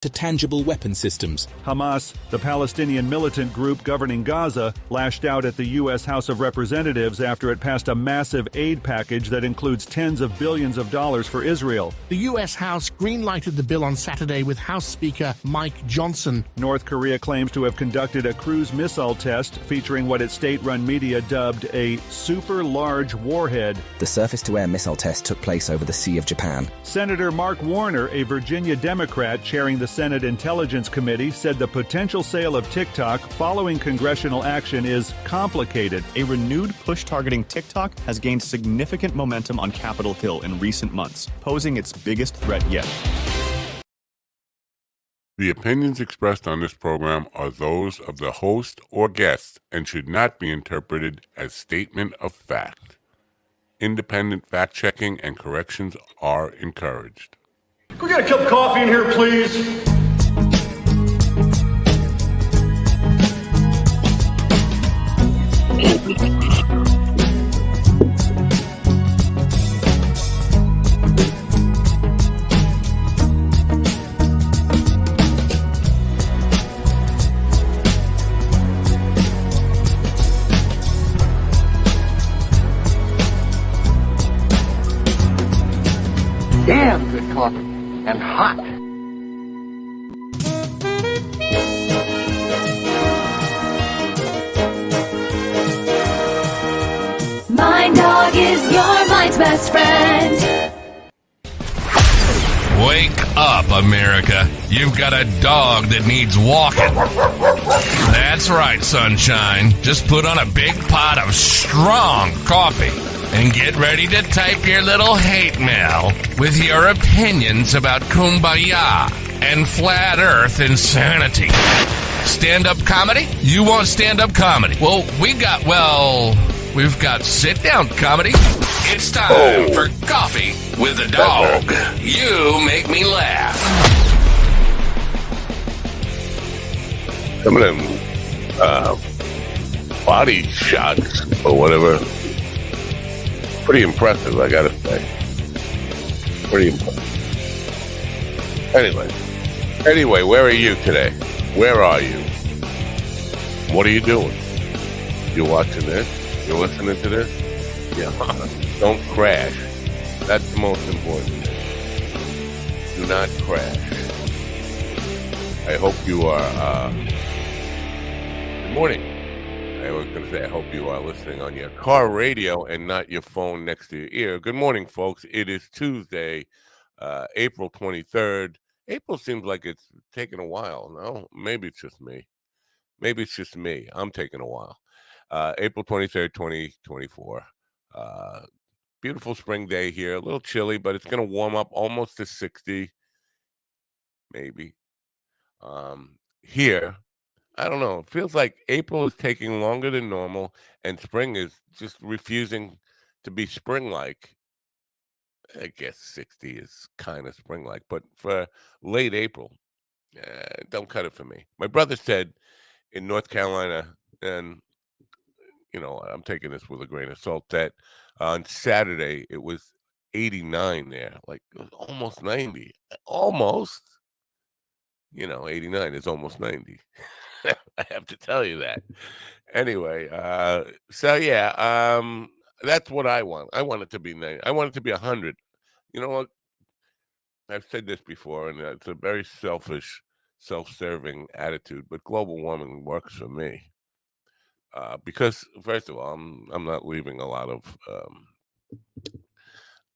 to tangible weapon systems. Hamas, the Palestinian militant group governing Gaza, lashed out at the U.S. House of Representatives after it passed a massive aid package that includes tens of billions of dollars for Israel. The U.S. House green-lighted the bill on Saturday with House Speaker Mike Johnson. North Korea claims to have conducted a cruise missile test featuring what its state-run media dubbed a super-large warhead. The surface-to-air missile test took place over the Sea of Japan. Senator Mark Warner, a Virginia Democrat chairing the Senate Intelligence Committee, said the potential sale of TikTok following congressional action is complicated. A renewed push targeting TikTok has gained significant momentum on Capitol Hill in recent months, posing its biggest threat yet. The opinions expressed on this program are those of the host or guest and should not be interpreted as statement of fact. Independent fact-checking and corrections are encouraged. Can we get a cup of coffee in here, please? Damn good coffee and hot. My dog is your mind's best friend. Wake up, America. You've got a dog that needs walking. That's right, sunshine. Just put on a big pot of strong coffee and get ready to type your little hate mail with your opinions about kumbaya and flat earth insanity. Stand-up comedy? You want stand-up comedy? Well, we've got sit-down comedy. It's time for Coffee with a Dog. You make me laugh. Some of them body shots or whatever, pretty impressive, I gotta say. Pretty impressive. Anyway, where are you today? Where are you? What are you doing? You watching this? You listening to this? Yeah. Don't crash. That's the most important thing. Do not crash. I hope you are, good morning. I was going to say, I hope you are listening on your car radio and not your phone next to your ear. Good morning, folks. It is Tuesday, April 23rd. April seems like it's taking a while. No, maybe it's just me. I'm taking a while. April 23rd, 2024. Beautiful spring day here. A little chilly, but it's going to warm up almost to 60. Maybe. Here, I don't know. It feels like April is taking longer than normal, and spring is just refusing to be spring-like. I guess 60 is kind of spring-like, but for late April, don't cut it for me. My brother said in North Carolina, and I'm taking this with a grain of salt, that on Saturday it was 89 there, like it was almost 90. Almost. 89 is almost 90. I have to tell you that. Anyway, that's what I want. I want it to be 90. I want it to be 100. You know what? I've said this before, and it's a very selfish, self-serving attitude, but global warming works for me. Because, first of all, I'm not leaving a lot of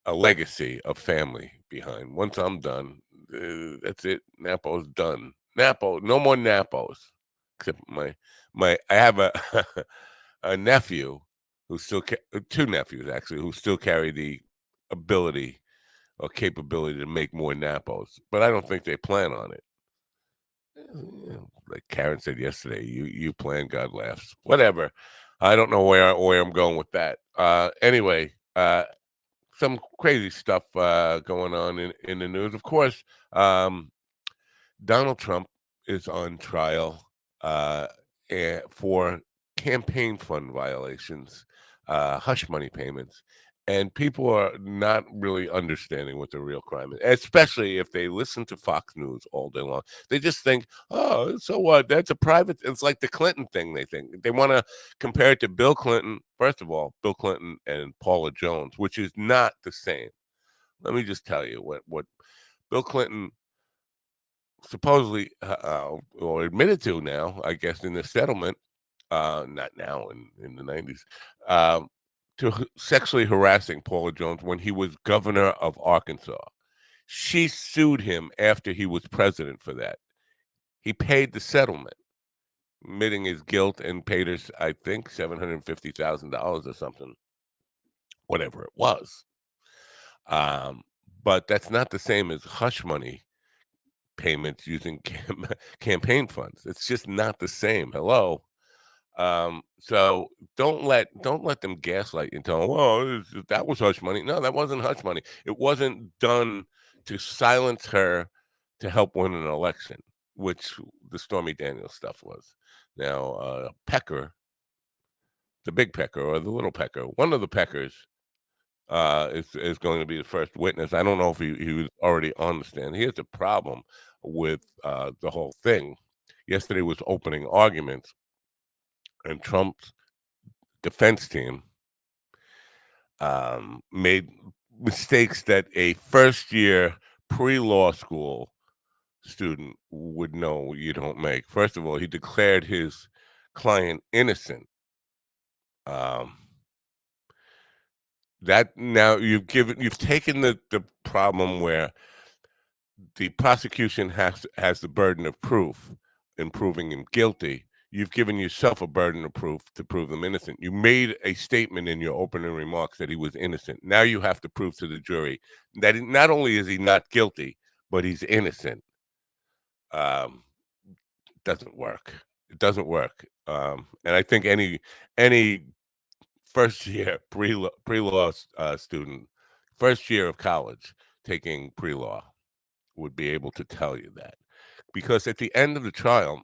a legacy of family behind. Once I'm done, that's it. Napo's done. Napo, no more Napos. Except I have a nephew who still two nephews actually who still carry the ability or capability to make more Napos, but I don't think they plan on it. Like Karen said yesterday, you plan, God laughs. Whatever. I don't know where I'm going with that. Anyway, some crazy stuff going on in the news. Of course, Donald Trump is on trial for campaign fund violations, hush money payments, And people are not really understanding what the real crime is, especially if they listen to Fox News all day long. They just think, oh, so what? That's a private. It's like the Clinton thing. They think they want to compare it to Bill Clinton. First of all, Bill Clinton and Paula Jones, which is not the same. Let me just tell you what Bill Clinton supposedly or admitted to now, I guess, in the settlement, not now in the 90s, to sexually harassing Paula Jones when he was governor of Arkansas. She sued him after he was president for that. He paid the settlement, admitting his guilt, and paid her, I think, $750,000 or something, whatever it was. But that's not the same as hush money payments using campaign funds. It's just not the same. Hello. So don't let them gaslight you and tell them, well, that was hush money. No, that wasn't hush money. It wasn't done to silence her to help win an election, which the Stormy Daniels stuff was. Now, Pecker, the big Pecker or the little Pecker, one of the Peckers, is going to be the first witness. I don't know if he was already on the stand. Here's the problem with the whole thing. Yesterday was opening arguments, and Trump's defense team made mistakes that a first-year pre-law school student would know you don't make. First of all, he declared his client innocent. That now you've taken the problem where the prosecution has the burden of proof in proving him guilty. You've given yourself a burden of proof to prove them innocent. You made a statement in your opening remarks that he was innocent. Now you have to prove to the jury that not only is he not guilty, but he's innocent. Doesn't work. It doesn't work. And I think any first year pre-law student, first year of college taking pre-law would be able to tell you that, because at the end of the trial,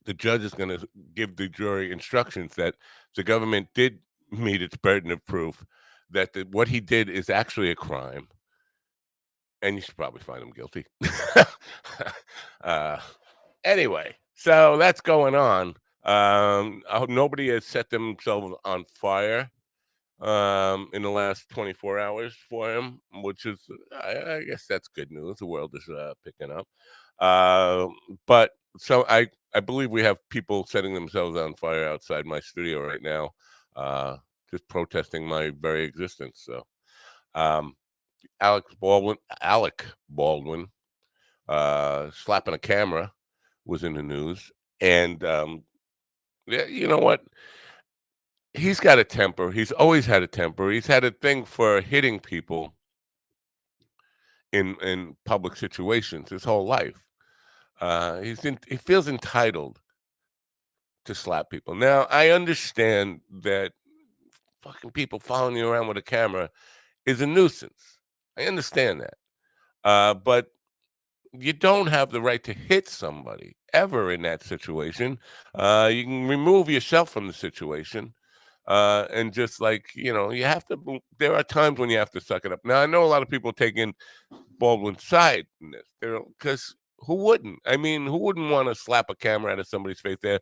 the judge is going to give the jury instructions that the government did meet its burden of proof, that what he did is actually a crime, and you should probably find him guilty. Anyway, so that's going on. Nobody has set themselves on fire in the last 24 hours for him, which is, I guess that's good news. The world is picking up. But so I believe we have people setting themselves on fire outside my studio right now, just protesting my very existence. So Alec Baldwin slapping a camera was in the news. And yeah, you know what? He's got a temper. He's always had a temper. He's had a thing for hitting people in public situations his whole life. He feels entitled to slap people. Now, I understand that fucking people following you around with a camera is a nuisance. I understand that. But you don't have the right to hit somebody ever in that situation. You can remove yourself from the situation. And just like, you have to, there are times when you have to suck it up. Now, I know a lot of people taking Baldwin's side in this, because who wouldn't? I mean, who wouldn't want to slap a camera out of somebody's face? They're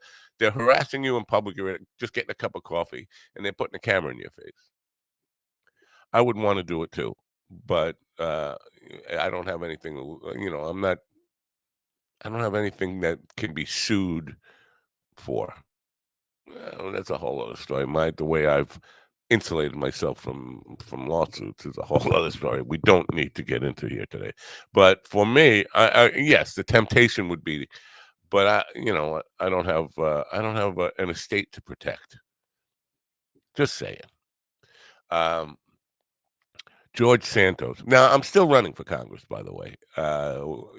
harassing you in public. You're just getting a cup of coffee, and they're putting a camera in your face. I would want to do it too, but I don't have anything. I don't have anything that can be sued for. That's a whole other story. The way I've insulated myself from lawsuits is a whole other story. We don't need to get into here today. But for me, yes, the temptation would be, but I don't have an estate to protect. Just saying. George Santos. Now, I'm still running for Congress, by the way.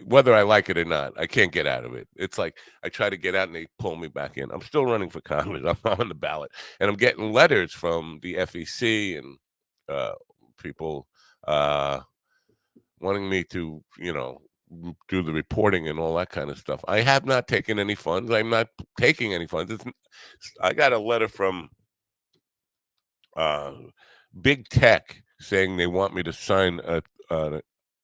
Whether I like it or not, I can't get out of it. It's like I try to get out and they pull me back in. I'm still running for Congress. I'm on the ballot. And I'm getting letters from the FEC and people wanting me to, do the reporting and all that kind of stuff. I have not taken any funds. I'm not taking any funds. I got a letter from Big Tech saying they want me to sign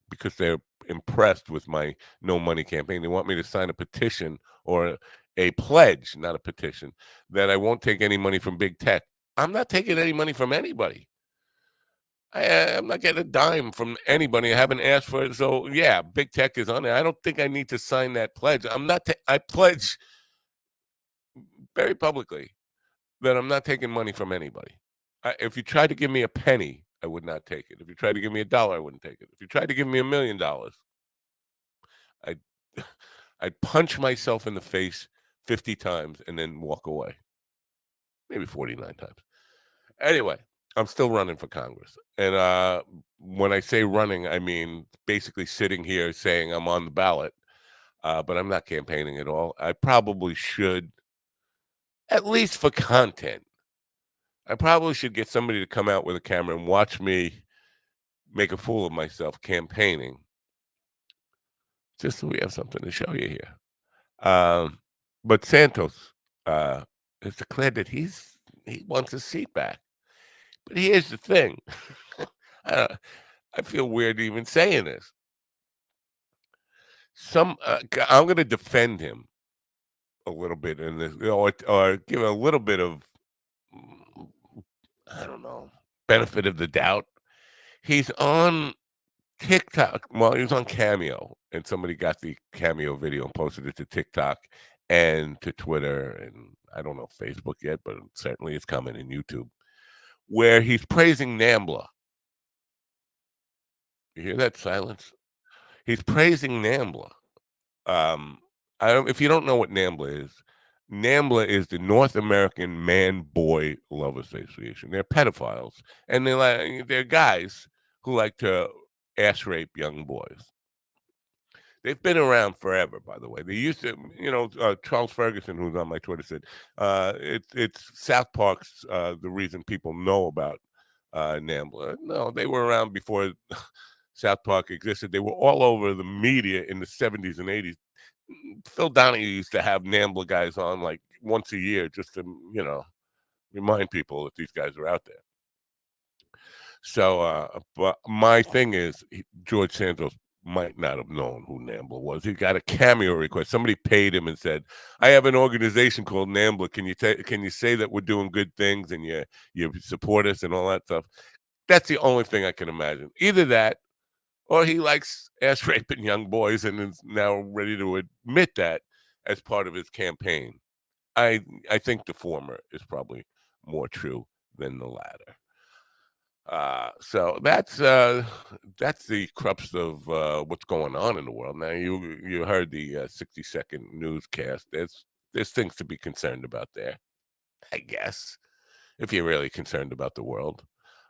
because they're impressed with my no money campaign. They want me to sign a petition or a pledge, not a petition, that I won't take any money from Big Tech. I'm not taking any money from anybody. I'm not getting a dime from anybody. I haven't asked for it. So yeah, Big Tech is on it. I don't think I need to sign that pledge. I pledge very publicly that I'm not taking money from anybody. If you tried to give me a penny, I would not take it. If you tried to give me $1, I wouldn't take it. If you tried to give me $1 million, I'd I'd punch myself in the face 50 times and then walk away. Maybe 49 times. Anyway, I'm still running for Congress. And when I say running, I mean basically sitting here saying I'm on the ballot, but I'm not campaigning at all. I probably should, at least for content. I probably should get somebody to come out with a camera and watch me make a fool of myself campaigning, just so we have something to show you here. But Santos has declared that he wants his seat back. But here's the thing. I feel weird even saying this. I'm going to defend him a little bit in this, or give a little bit of, I don't know, benefit of the doubt. He's on TikTok. Well, he was on Cameo, and somebody got the Cameo video and posted it to TikTok and to Twitter, and I don't know Facebook yet, but certainly it's coming in YouTube, where he's praising NAMBLA. You hear that silence? He's praising NAMBLA. If you don't know what NAMBLA is the North American Man-Boy Love Association. They're pedophiles, and they're guys who like to ass rape young boys. They've been around forever, by the way. They used to, Charles Ferguson, who's on my Twitter, said it's South Park's the reason people know about NAMBLA. No, they were around before South Park existed. They were all over the media in the 70s and 80s. Phil Donahue used to have NAMBLA guys on like once a year just to, remind people that these guys are out there. So, but my thing is, George Santos might not have known who NAMBLA was. He got a Cameo request. Somebody paid him and said, "I have an organization called NAMBLA. Can you say that we're doing good things and you support us and all that stuff?" That's the only thing I can imagine. Either that, or he likes ass raping young boys and is now ready to admit that as part of his campaign. I think the former is probably more true than the latter. So that's the crux of what's going on in the world. Now you heard the 60-second newscast. There's things to be concerned about there, I guess, if you're really concerned about the world.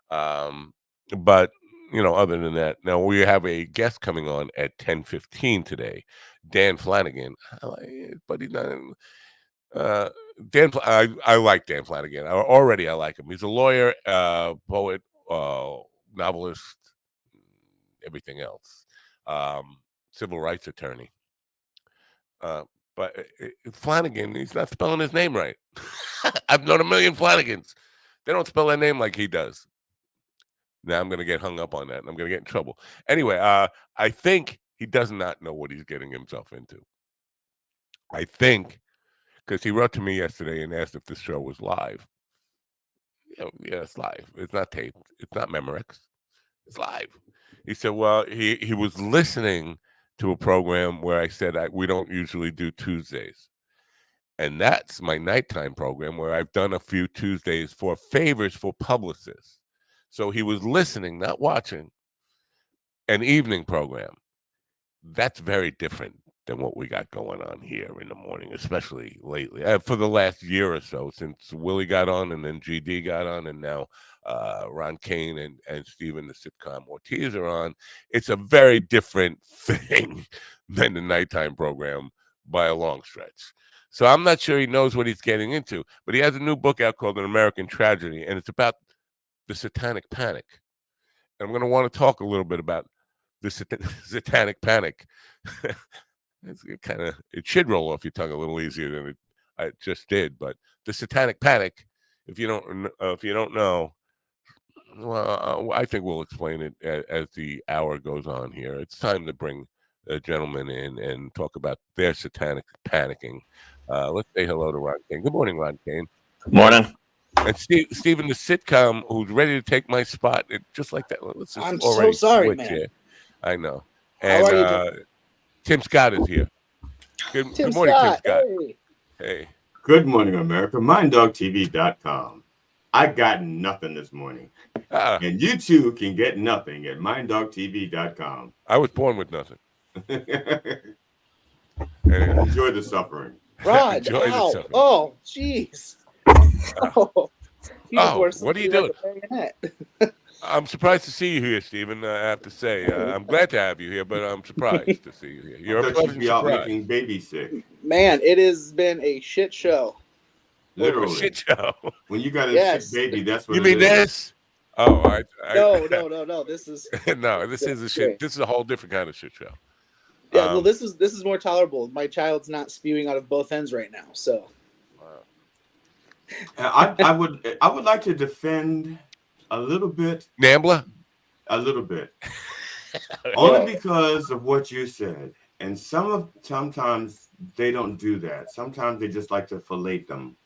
But other than that, now we have a guest coming on at 10:15 today, Dan Flanagan. But he's not. I like Dan Flanagan. I like him. He's a lawyer, poet, novelist, everything else. Civil rights attorney. But Flanagan, he's not spelling his name right. I've known a million Flanagans. They don't spell their name like he does. Now I'm going to get hung up on that, and I'm going to get in trouble. Anyway, I think he does not know what he's getting himself into. I think, because he wrote to me yesterday and asked if this show was live. Yeah, it's live. It's not taped. It's not Memorex. It's live. He said, well, he was listening to a program where I said we don't usually do Tuesdays. And that's my nighttime program where I've done a few Tuesdays for favors for publicists. So he was listening, not watching, an evening program. That's very different than what we got going on here in the morning, especially lately. For the last year or so, since Willie got on and then GD got on and now Ron Kane and Steven, the sitcom Ortiz, are on, it's a very different thing than the nighttime program by a long stretch. So I'm not sure he knows what he's getting into, but he has a new book out called An American Tragedy, and it's about the Satanic Panic. And I'm going to want to talk a little bit about the Satanic Panic. It should roll off your tongue a little easier than it just did. But the Satanic Panic, if you don't know, Well, I think we'll explain it as the hour goes on here. It's time to bring a gentleman in and talk about their satanic panicking. Let's say hello to Ron Kane. Good morning, Ron Kane. Morning. And Steven, the sitcom, who's ready to take my spot, just like that. Let's just I'm already so sorry, switch man. here. I know. How are you And doing? Tim Scott is here. Good morning, Scott. Tim Scott. Hey. Hey. Good morning, America. MindDogTV.com. I got nothing this morning. And you too can get nothing at MindDogTV.com. I was born with nothing. Enjoy the suffering. Rod, Enjoy the ow. suffering. Oh, jeez. What are you doing? I'm surprised to see you here, Stephen. I have to say, I'm glad to have you here, but I'm surprised to see you here. You're a pleasant be out surprise. making baby sick. Man, it has been a shit show. Literally. A shit show. When you got a sick baby, that's what you mean this? Oh, No. This is no. This is a shit. This is a whole different kind of shit show. Yeah, well, this is more tolerable. My child's not spewing out of both ends right now, so. I would like to defend a little bit. Nambla? A little bit. Only because of what you said. And sometimes they don't do that. Sometimes they just like to fillet them.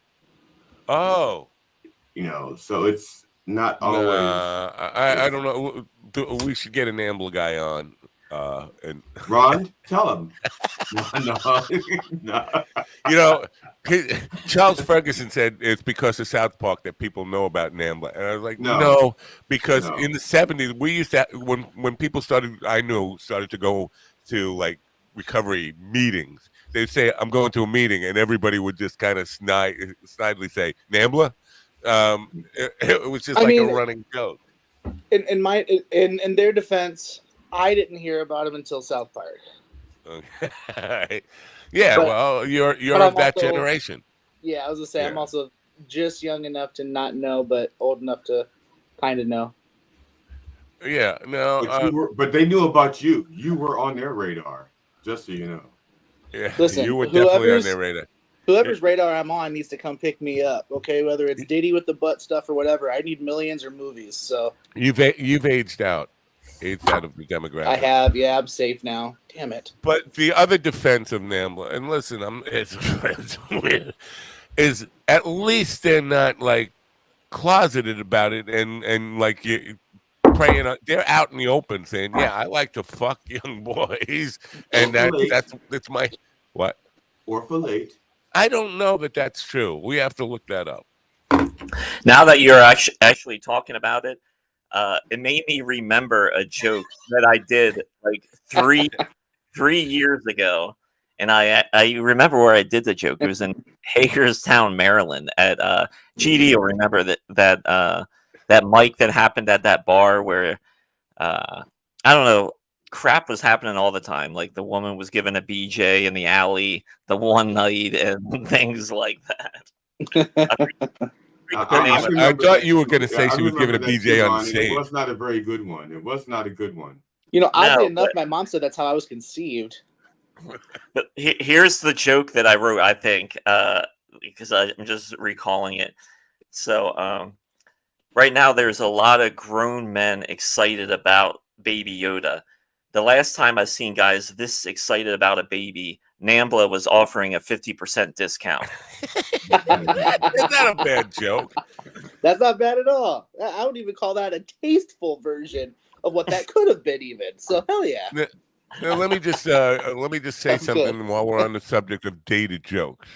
Oh. So it's not always. I don't know. We should get a Nambla guy on. And Ron, tell him. No. Charles Ferguson said it's because of South Park that people know about Nambla, and I was like, no, because in the 70s we used to when people started to go to like recovery meetings. They'd say, "I'm going to a meeting," and everybody would just kind of snidely say, "Nambla." It was just a running joke. In their defense, I didn't hear about him until South Park. Okay. Yeah, well, you're of that generation. Yeah, I was gonna say I'm also just young enough to not know, but old enough to kind of know. Yeah, no. But they knew about you. You were on their radar, just so you know. Yeah, listen, you were definitely on their radar. Whoever's radar I'm on needs to come pick me up, okay? Whether it's Diddy with the butt stuff or whatever, I need millions or movies. So you've aged out. Out of the demographic. I have, yeah. I'm safe now. Damn it! But the other defense of Nambla, and listen, it's weird, is at least they're not like closeted about it, and like you praying. They're out in the open saying, "Yeah, I like to fuck young boys," and that's my what? Or for late. I don't know that that's true. We have to look that up. Now that you're actually talking about it. It made me remember a joke that I did like three years ago, and I remember where I did the joke. It was in Hagerstown, Maryland. At GD, you'll remember that mic that happened at that bar where I don't know, crap was happening all the time. Like the woman was given a BJ in the alley the one night and things like that. I thought you were going to say she was giving a BJ on stage. It was not a very good one. It was not a good one. Oddly enough, my mom said that's how I was conceived. But here's the joke that I wrote, I think, because I'm just recalling it. So right now there's a lot of grown men excited about Baby Yoda. The last time I've seen guys this excited about a baby, Nambla was offering a 50% discount. That's not a bad joke. That's not bad at all. I would even call that a tasteful version of what that could have been even. So hell yeah. Now, let me just say something while we're on the subject of dated jokes.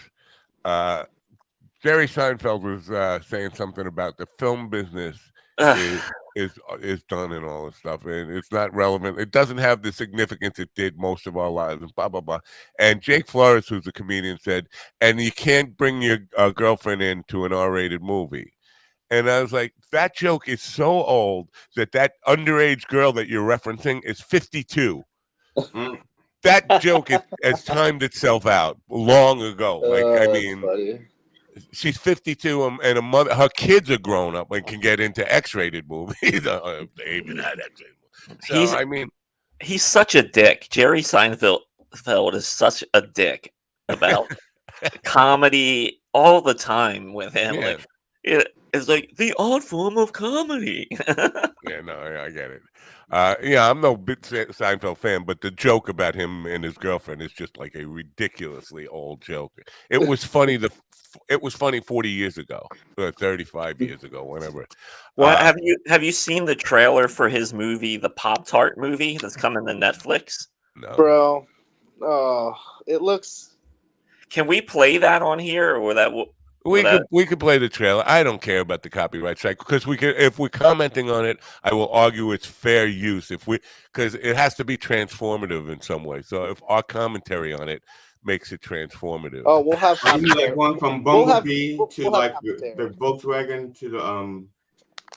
Jerry Seinfeld was saying something about the film business is done and all this stuff, and it's not relevant. It doesn't have the significance it did most of our lives, and blah blah blah. And Jake Flores, who's a comedian, said, "And you can't bring your girlfriend into an R-rated movie." And I was like, that joke is so old that underage girl that you're referencing is 52. That joke has timed itself out long ago. Like, I mean, funny. She's 52 and her kids are grown up and can get into X-rated movies. They even had X-rated movies. So, he's such a dick. Jerry Seinfeld is such a dick about comedy all the time with him. Yeah. Like, It's like the art form of comedy. Yeah, no, I get it. Yeah, I'm no big Seinfeld fan, but the joke about him and his girlfriend is just like a ridiculously old joke. It was funny. It was funny 40 years ago, 35 years ago, whenever. Well, have you seen the trailer for his movie, the Pop-Tart movie that's coming to Netflix? No, Bro. Oh, it looks. Can we play that on here, or that? We could play the trailer. I don't care about the copyright strike because if we're commenting on it, I will argue it's fair use. Because it has to be transformative in some way. So if our commentary on it makes it transformative, Oh, we'll have like one from Bumblebee to like the Volkswagen to the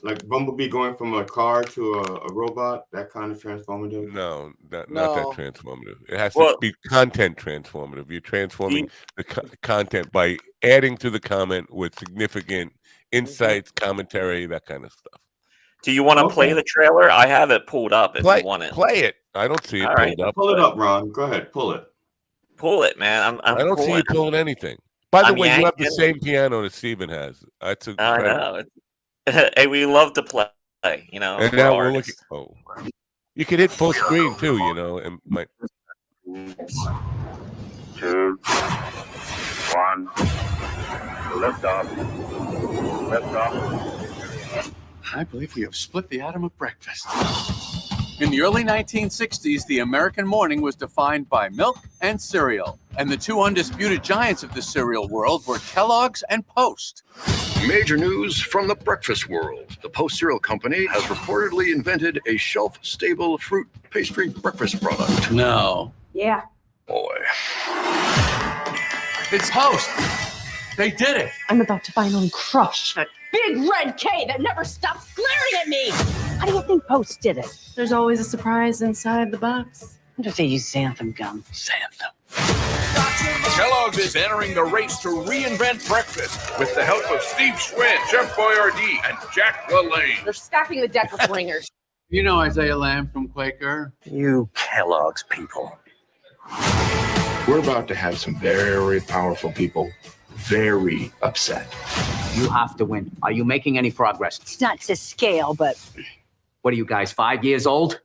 like Bumblebee going from a car to a robot. That kind of transformative. No, not that transformative. It has to be content transformative. You're transforming the content by adding to the comment with significant insights, commentary, that kind of stuff. Do you want to play the trailer? I have it pulled up if you want it. Play it. I don't see it pulled up. Pull it up, Ron. Go ahead. Pull it. Pull it, man. I don't see you pulling anything. By the way, you have the same piano that Steven has. That's I know. Hey, we love to play, you know. And now we're looking. Oh, you could hit full screen too, you know. And 2, 1. Lift off. I believe we have split the atom of breakfast. In the early 1960s, the American morning was defined by milk and cereal. And the two undisputed giants of the cereal world were Kellogg's and Post. Major news from the breakfast world. The Post Cereal Company has reportedly invented a shelf-stable fruit pastry breakfast product. No. Yeah. Boy. It's Post. They did it. I'm about to finally crush that big red K that never stops glaring at me. How do you think Post did it? There's always a surprise inside the box. What if they use xanthan gum? Xanthan. Kellogg's is entering the race to reinvent breakfast with the help of Steve Schwinn, Chef Boyardee, and Jack LaLanne. They're stacking the deck with ringers. You know Isaiah Lamb from Quaker? You Kellogg's people. We're about to have some very powerful people very upset. You have to win. Are you making any progress? It's not to scale, but... What are you guys, 5 years old?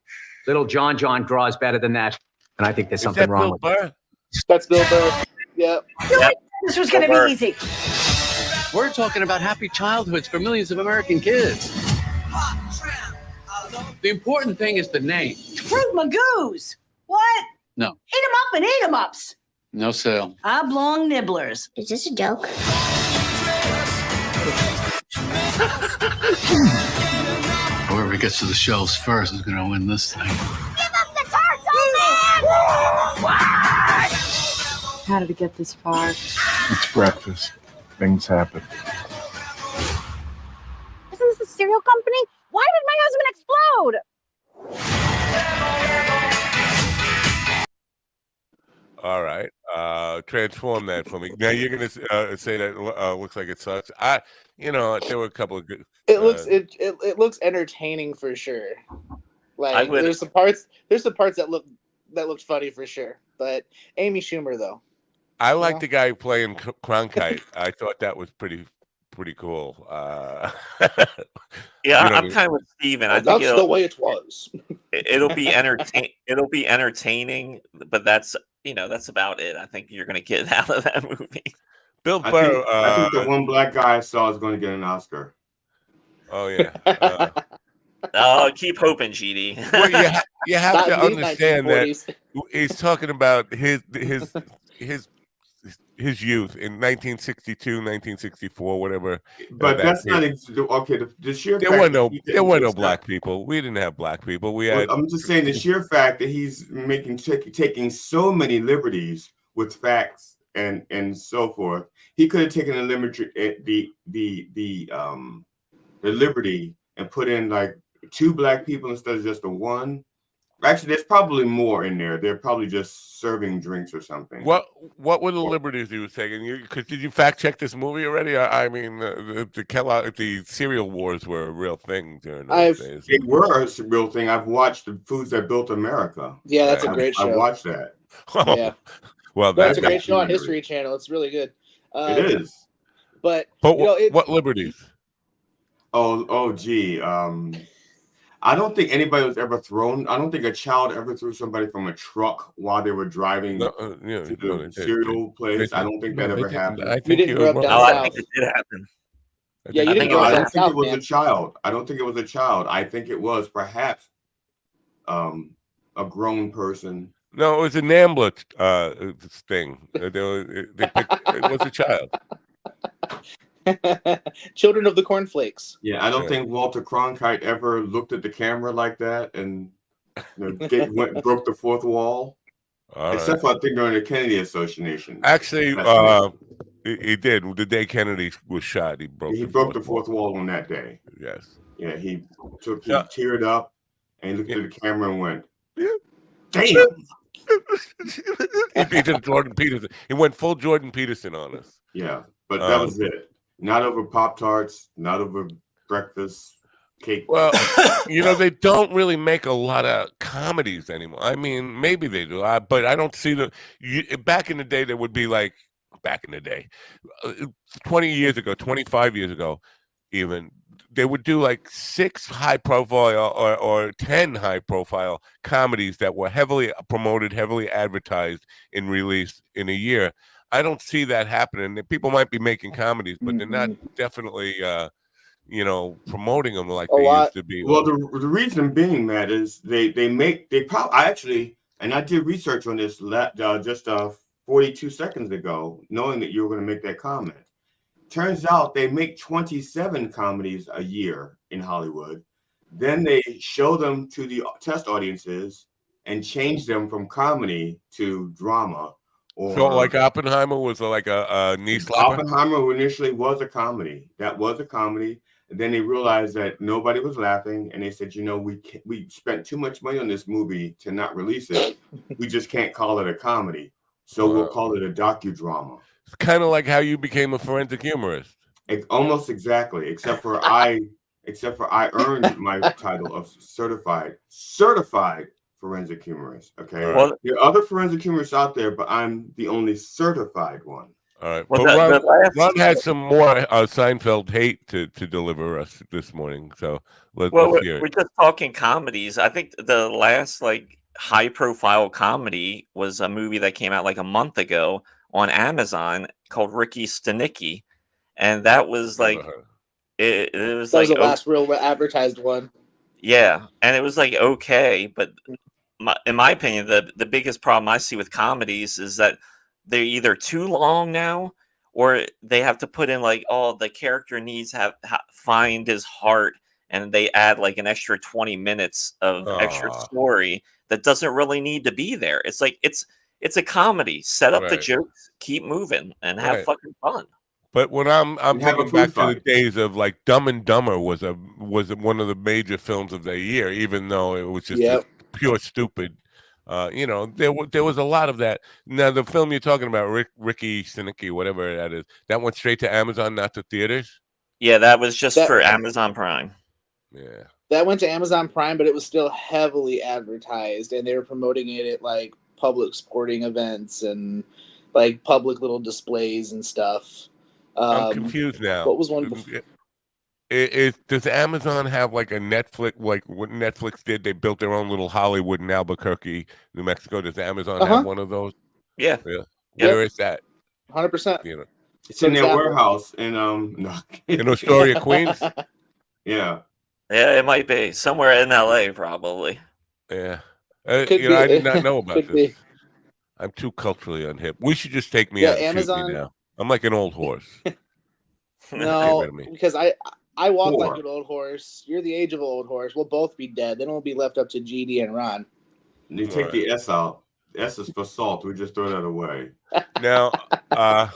Little John draws better than that. And I think there's something wrong with it. That's Bill Burr. Yep. This was going to be easy. We're talking about happy childhoods for millions of American kids. The important thing is the name. Fruit Magoos. What? No. Eat 'em up and eat 'em ups. No sale. Oblong nibblers. Is this a joke? Whoever gets to the shelves first is going to win this thing. Give up the tarts, old man! How did it get this far? It's breakfast. Things happen. Isn't this a cereal company? Why did my husband explode? all right. Transform that for me. Now you're gonna say that looks like it sucks. There were a couple of good. It looks entertaining for sure. Like there's some parts that looked funny for sure. But Amy Schumer though. I like the guy playing Cronkite. I thought that was pretty cool. Yeah, I'm kind of with Steven. I think that's the way it was. It'll be entertaining, but that's about it. I think you're going to get out of that movie. Bill Burr. I think the one black guy I saw is going to get an Oscar. Oh yeah. Keep hoping, GD. Well, you have to understand that he's talking about his youth in 1962, 1964, whatever. But that's not okay. The sheer there fact were no black people. We didn't have black people. We had. I'm just saying the sheer fact that he's taking so many liberties with facts and so forth. He could have taken the liberty and put in like 2 black people instead of just the one. Actually, there's probably more in there. They're probably just serving drinks or something. What were the liberties he was taking? Did you fact check this movie already? I mean, the cereal wars were a real thing during those days. They were a real thing. I've watched the Foods That Built America. Yeah, that's a great show. I watched that. Yeah. Well, that's a great show on History Channel. It's really good. It is. But what liberties? Gee. I don't think anybody was ever thrown. I don't think a child ever threw somebody from a truck while they were driving to the cereal place. I don't think that ever happened. I think you didn't grow up down I south. think it did happen. Yeah, you didn't grow up I down don't think south, it was man. a child. I don't think it was a child. I think it was perhaps a grown person. No, it was an ambulance thing. It was a child. Children of the Cornflakes. Yeah, I don't think Walter Cronkite ever looked at the camera like that and broke the fourth wall. Except for I think during the Kennedy assassination. Actually, he did. The day Kennedy was shot, he broke the fourth wall on that day. Yes. Yeah, he teared up and looked at the camera and went, "Damn." He did Jordan Peterson. He went full Jordan Peterson on us. Yeah, but that was it. Not over Pop-Tarts, not over breakfast cake. Well, they don't really make a lot of comedies anymore. I mean, maybe they do, but I don't see back in the day, there would be like, 20 years ago, 25 years ago, even, they would do like 6 high-profile or 10 high-profile comedies that were heavily promoted, heavily advertised, and released in a year. I don't see that happening. People might be making comedies, but they're not definitely, promoting them like they used to be. Well, the reason being, Matt, is I did research on this just 42 seconds ago, knowing that you were going to make that comment. Turns out they make 27 comedies a year in Hollywood. Then they show them to the test audiences and change them from comedy to drama. So, like Oppenheimer was like a knee slapper? Oppenheimer initially was a comedy. That was a comedy. And then they realized that nobody was laughing, and they said, we spent too much money on this movie to not release it. We just can't call it a comedy. So we'll call it a docudrama. It's kind of like how you became a forensic humorist. Almost exactly, except for I earned my title of certified forensic humorist. Okay, there are other forensic humorists out there, but I'm the only certified one. All right, well, Ron had some more Seinfeld hate to deliver us this morning, so let's hear it. We're just talking comedies. I think the last high-profile comedy was a movie that came out like a month ago on Amazon called Ricky Stenicki, and that was like it was that like was the last real advertised one. Yeah, and it was like okay, but in my opinion, the biggest problem I see with comedies is that they're either too long now, or they have to put in the character needs find his heart, and they add like an extra 20 minutes of extra story that doesn't really need to be there. It's like it's a comedy. Set up the jokes, keep moving, and have fucking fun. But when I'm thinking back to the days of like Dumb and Dumber was one of the major films of the year, even though it was just pure stupid. There was a lot of that. Now the film you're talking about, Ricky Stenicki, whatever that is, that went straight to Amazon, not to theaters. Yeah, that was just for Amazon Prime. Yeah, that went to Amazon Prime, but it was still heavily advertised, and they were promoting it at like public sporting events and like public little displays and stuff. I'm confused now. What was one before? Does Amazon have like a Netflix, like what Netflix did? They built their own little Hollywood in Albuquerque, New Mexico. Does Amazon have one of those? Yeah. Where is that? 100%. It's in their warehouse in in Astoria, Queens. Yeah. Yeah, it might be somewhere in LA, probably. Yeah. I did not know about this. I'm too culturally unhip. We should just take me out and Amazon... shoot me now. I'm like an old horse. No, because I walk like an old horse. You're the age of an old horse. We'll both be dead. Then we'll be left up to GD and Ron. You take the S out. S is for salt. We just throw that away. Now, I'm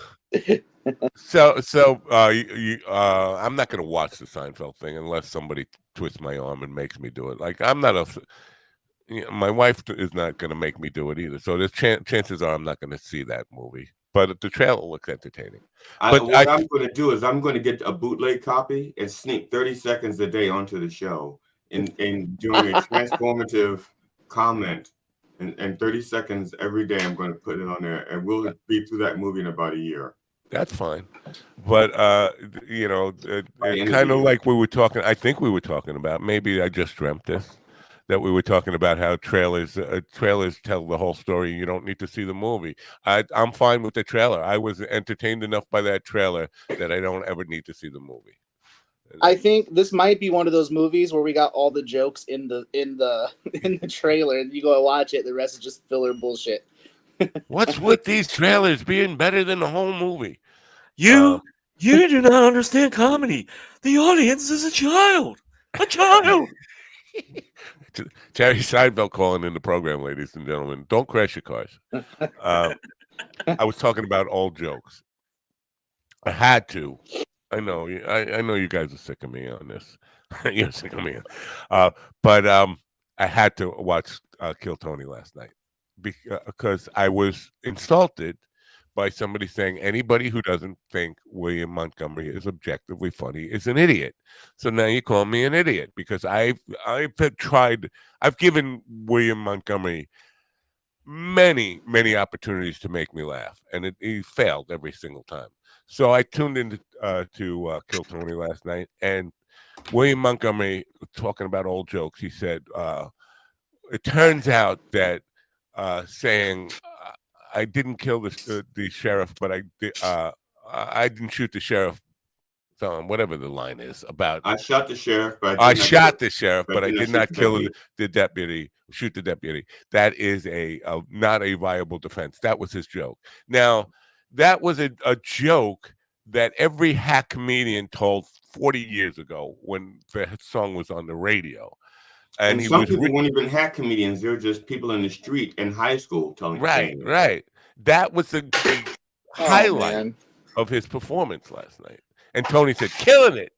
not going to watch the Seinfeld thing unless somebody twists my arm and makes me do it. Like I'm not my wife is not going to make me do it either. So there's chances are I'm not going to see that movie. But the trailer looks entertaining. What I'm going to do is I'm going to get a bootleg copy and sneak 30 seconds a day onto the show and doing a transformative comment. And 30 seconds every day, I'm going to put it on there. And we'll be through that movie in about a year. That's fine. But kind of like we were talking. I think we were talking about. Maybe I just dreamt this. That we were talking about how trailers tell the whole story. You don't need to see the movie. I'm fine with the trailer. I was entertained enough by that trailer that I don't ever need to see the movie. I think this might be one of those movies where we got all the jokes in the trailer, and you go watch it. The rest is just filler bullshit. What's with these trailers being better than the whole movie? You do not understand comedy. The audience is a child. A child. Jerry Seinfeld calling in the program, ladies and gentlemen. Don't crash your cars. I was talking about old jokes. I had to. I know you guys are sick of me on this. You're sick of me. But I had to watch Kill Tony last night because I was insulted by somebody saying anybody who doesn't think William Montgomery is objectively funny is an idiot. So now you call me an idiot because I've given William Montgomery many opportunities to make me laugh, and he failed every single time. So I tuned into to Kill Tony last night, and William Montgomery talking about old jokes. He said, "It turns out that saying I didn't kill the sheriff, but I didn't shoot the sheriff." Whatever the line is about, I shot the sheriff, but I shot the sheriff, but I did not kill the deputy. Shoot the deputy. That is not a viable defense. That was his joke. Now, that was a joke that every hack comedian told 40 years ago when the song was on the radio. And some people weren't even hack comedians. They were just people in the street in high school telling. Right. That was a highlight of his performance last night. And Tony said, "Killing it,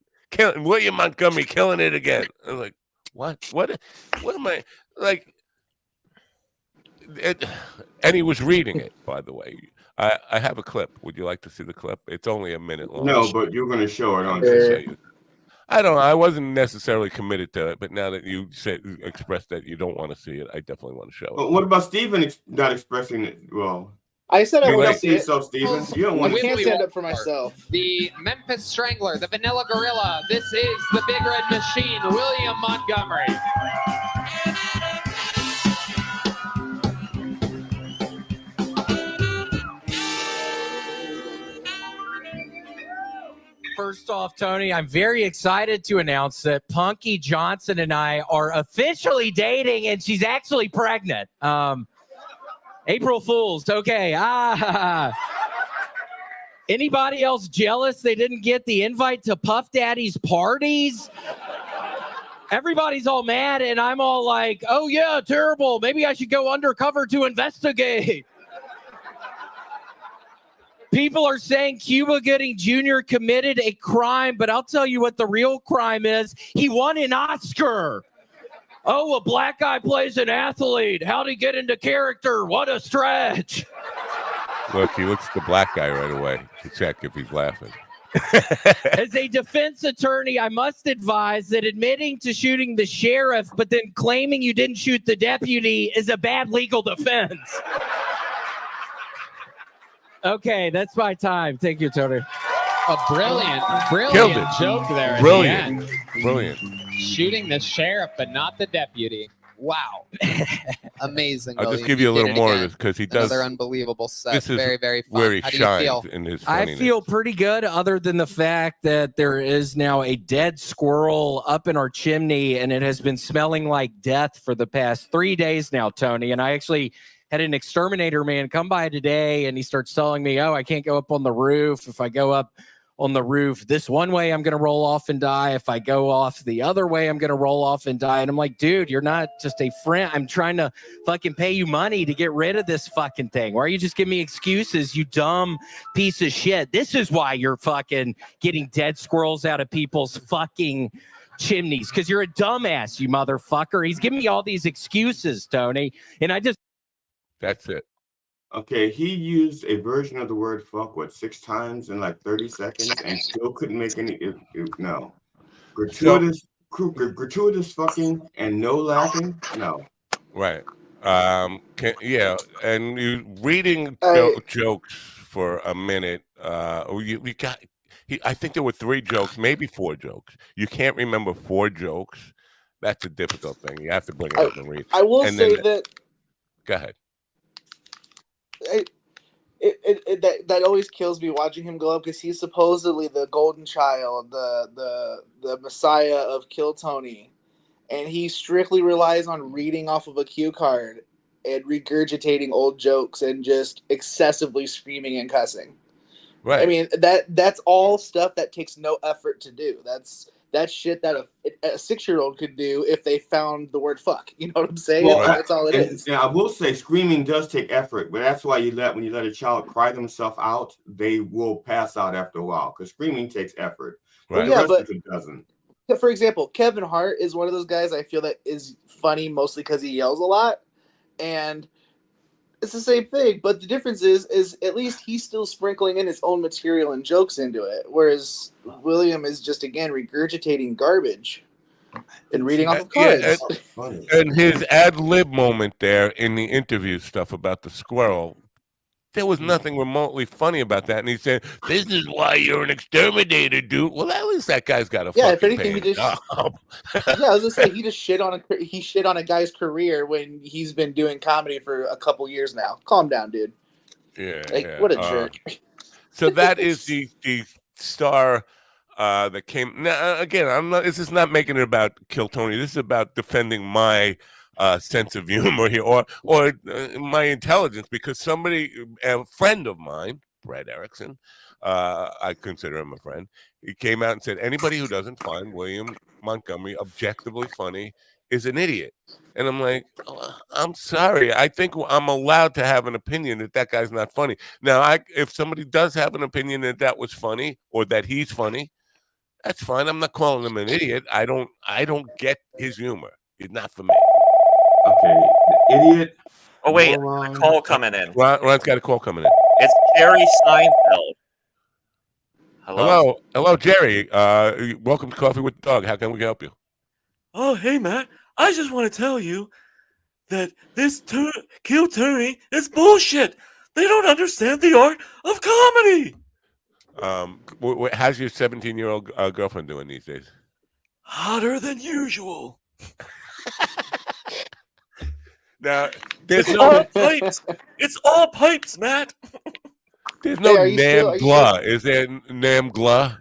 William Montgomery, killing it again." I was like, "What am I like?" And he was reading it, by the way. I have a clip. Would you like to see the clip? It's only a minute long. No, but you're going to show it on TV. I don't know. I wasn't necessarily committed to it, but now that you expressed that you don't want to see it, I definitely want to show it. But what about Steven not expressing it? Well, I said I want to see it. So, Steven, you don't want I can't stand up for myself. The Memphis Strangler, the Vanilla Gorilla. This is the Big Red Machine, William Montgomery. First off, Tony, I'm very excited to announce that Punky Johnson and I are officially dating, and she's actually pregnant. April Fools. Okay. Anybody else jealous they didn't get the invite to Puff Daddy's parties? Everybody's all mad, and I'm all like, oh, yeah, terrible. Maybe I should go undercover to investigate. People are saying Cuba Gooding Jr. committed a crime, but I'll tell you what the real crime is. He won an Oscar. Oh, a black guy plays an athlete. How'd he get into character? What a stretch. Look, he looks at the black guy right away to check if he's laughing. As a defense attorney, I must advise that admitting to shooting the sheriff, but then claiming you didn't shoot the deputy is a bad legal defense. Okay, that's my time. Thank you, Tony. A brilliant joke there. Brilliant. Shooting the sheriff, but not the deputy. Wow. Amazing. I'll just give you a little more of this because he does. Another unbelievable set. This is very, very fun. where he How do shines you feel? in his I funniness. feel pretty good, other than the fact that there is now a dead squirrel up in our chimney, and it has been smelling like death for the past 3 days now, Tony. And I actually had an exterminator man come by today, and he starts telling me, oh, I can't go up on the roof. If I go up on the roof this one way, I'm going to roll off and die. If I go off the other way, I'm going to roll off and die. And I'm like, dude, you're not just a friend. I'm trying to fucking pay you money to get rid of this fucking thing. Why are you just giving me excuses, you dumb piece of shit? This is why you're fucking getting dead squirrels out of people's fucking chimneys, because you're a dumbass, you motherfucker. He's giving me all these excuses, Tony. And I just... That's it. Okay, he used a version of the word fuck, 6 times in like 30 seconds and still couldn't make any, no. Gratuitous fucking and no laughing? No. Right. And you reading jokes for a minute. We got. I think there were 3 jokes, maybe 4 jokes. You can't remember 4 jokes. That's a difficult thing. You have to bring it up and read. I will say that. Go ahead. That always kills me watching him go up because he's supposedly the golden child, the messiah of Kill Tony, and he strictly relies on reading off of a cue card and regurgitating old jokes and just excessively screaming and cussing. Right. I mean that's all stuff that takes no effort to do. That's shit that a 6-year-old could do if they found the word fuck. You know what I'm saying? Well, That's all it is. Yeah, I will say screaming does take effort, but that's why when you let a child cry themselves out, they will pass out after a while because screaming takes effort. Right. The rest of it doesn't. For example, Kevin Hart is one of those guys I feel that is funny mostly because he yells a lot, and it's the same thing. But the difference is at least he's still sprinkling in his own material and jokes into it, whereas William is just again regurgitating garbage and reading off of cards. And his ad lib moment there in the interview stuff about the squirrel. There was nothing remotely funny about that, and he said, "This is why you're an exterminator, dude." Well, at least that guy's got a fucking if anything, paying he just job. I was gonna say he shit on a guy's career when he's been doing comedy for a couple years now. Calm down, dude. Yeah, what a jerk. So that is the star that came. Now, again, this is not making it about Kill Tony. This is about defending my sense of humor here, or my intelligence, because a friend of mine, Brad Erickson, I consider him a friend. He came out and said anybody who doesn't find William Montgomery objectively funny is an idiot. And I'm like, I'm sorry. I think I'm allowed to have an opinion that guy's not funny. Now, if somebody does have an opinion that was funny or that he's funny, that's fine. I'm not calling him an idiot. I don't get his humor. It's not for me. Okay, the idiot. Oh wait, a call coming in. Ron's got a call coming in. It's Jerry Seinfeld. Hello, Jerry. Welcome to Coffee with the Dog. How can we help you? Oh, hey, Matt. I just want to tell you that this Kill Tony is bullshit. They don't understand the art of comedy. How's your 17-year-old girlfriend doing these days? Hotter than usual. Now, there's it's no all pipes. It's all pipes, Matt. There's no NAMGLA. Is there NAMGLA?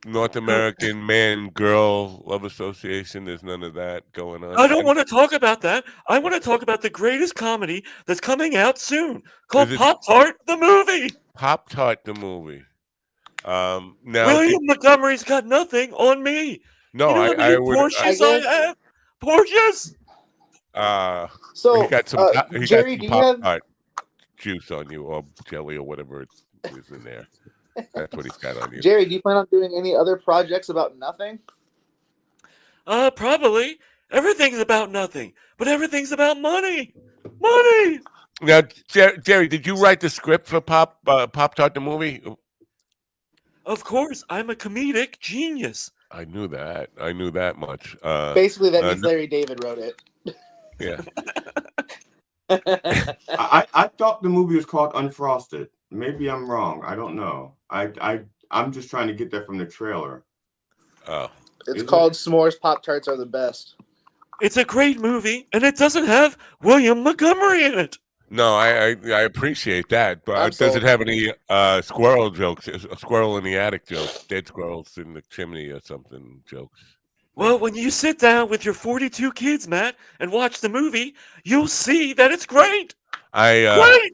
North American Man Girl Love Association. There's none of that going on. I don't want to talk about that. I want to talk about the greatest comedy that's coming out soon called Pop-Tart the Movie. Pop-Tart the Movie. Now William Montgomery's got nothing on me. No, you know I would. Porsches I have? Porsches. So he got some. Jerry, do you have juice on you, or jelly, or whatever is in there? That's what he's got on you. Jerry, do you plan on doing any other projects about nothing? Probably. Everything's about nothing, but everything's about money. Money. Now, Jerry, did you write the script for Pop-Tart the Movie? Of course, I'm a comedic genius. I knew that. I knew that much. Basically, that means Larry David wrote it. Yeah. I thought the movie was called Unfrosted. Maybe I'm wrong. I don't know. I'm just trying to get that from the trailer. Oh. It's called S'mores Pop-Tarts Are the Best. It's a great movie, and it doesn't have William Montgomery in it. No, I appreciate that, but does it have any squirrel jokes? A squirrel in the attic jokes, dead squirrels in the chimney or something jokes? Well, when you sit down with your 42 kids, Matt, and watch the movie, you'll see that it's great. Great.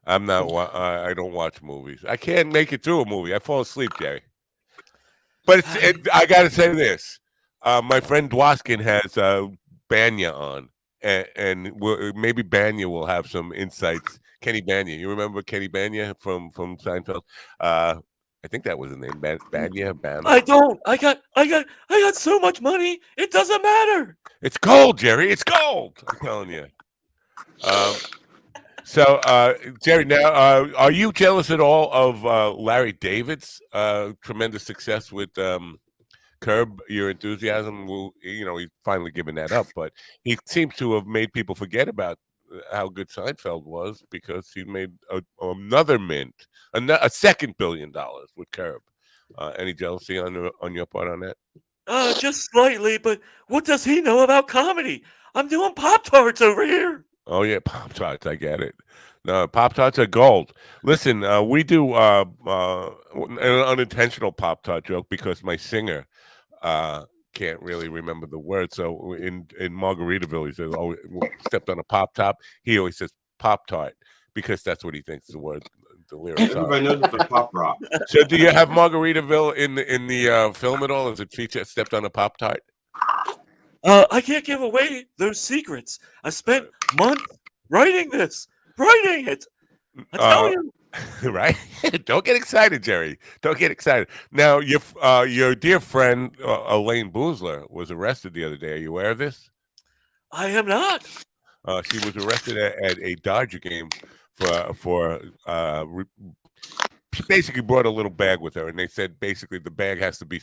I'm not. I don't watch movies. I can't make it through a movie. I fall asleep, Jerry. But I got to say this: my friend Dwoskin has Banya on, and maybe Banya will have some insights. Kenny Banya, you remember Kenny Banya from Seinfeld? I think that was the name. Banya. I don't. I got so much money. It doesn't matter. It's gold, Jerry. It's gold. I'm telling you. So, Jerry, now, are you jealous at all of Larry David's tremendous success with Curb Your Enthusiasm? Well, he's finally given that up, but he seems to have made people forget about how good Seinfeld was because he made another mint, a second $1 billion with Curb. Any jealousy on your part on that? Just slightly, but what does he know about comedy? I'm doing Pop-Tarts over here. Oh yeah, Pop-Tarts, I get it. No, Pop-Tarts are gold. Listen, we do an unintentional Pop-Tart joke because my singer can't really remember the word. So in Margaritaville, he says, "Oh, stepped on a Pop-Top." He always says Pop-Tart because that's what he thinks the word, the lyrics are. Everybody knows it's a pop rock. So do you have Margaritaville in the film at all? Does it feature stepped on a Pop-Tart? I can't give away those secrets. I spent months writing it. I tell you. Right? Don't get excited, Jerry. Don't get excited. Now, your dear friend Elaine Boozler was arrested the other day. Are you aware of this? I am not. She was arrested at a Dodger game for she basically brought a little bag with her, and they said basically the bag has to be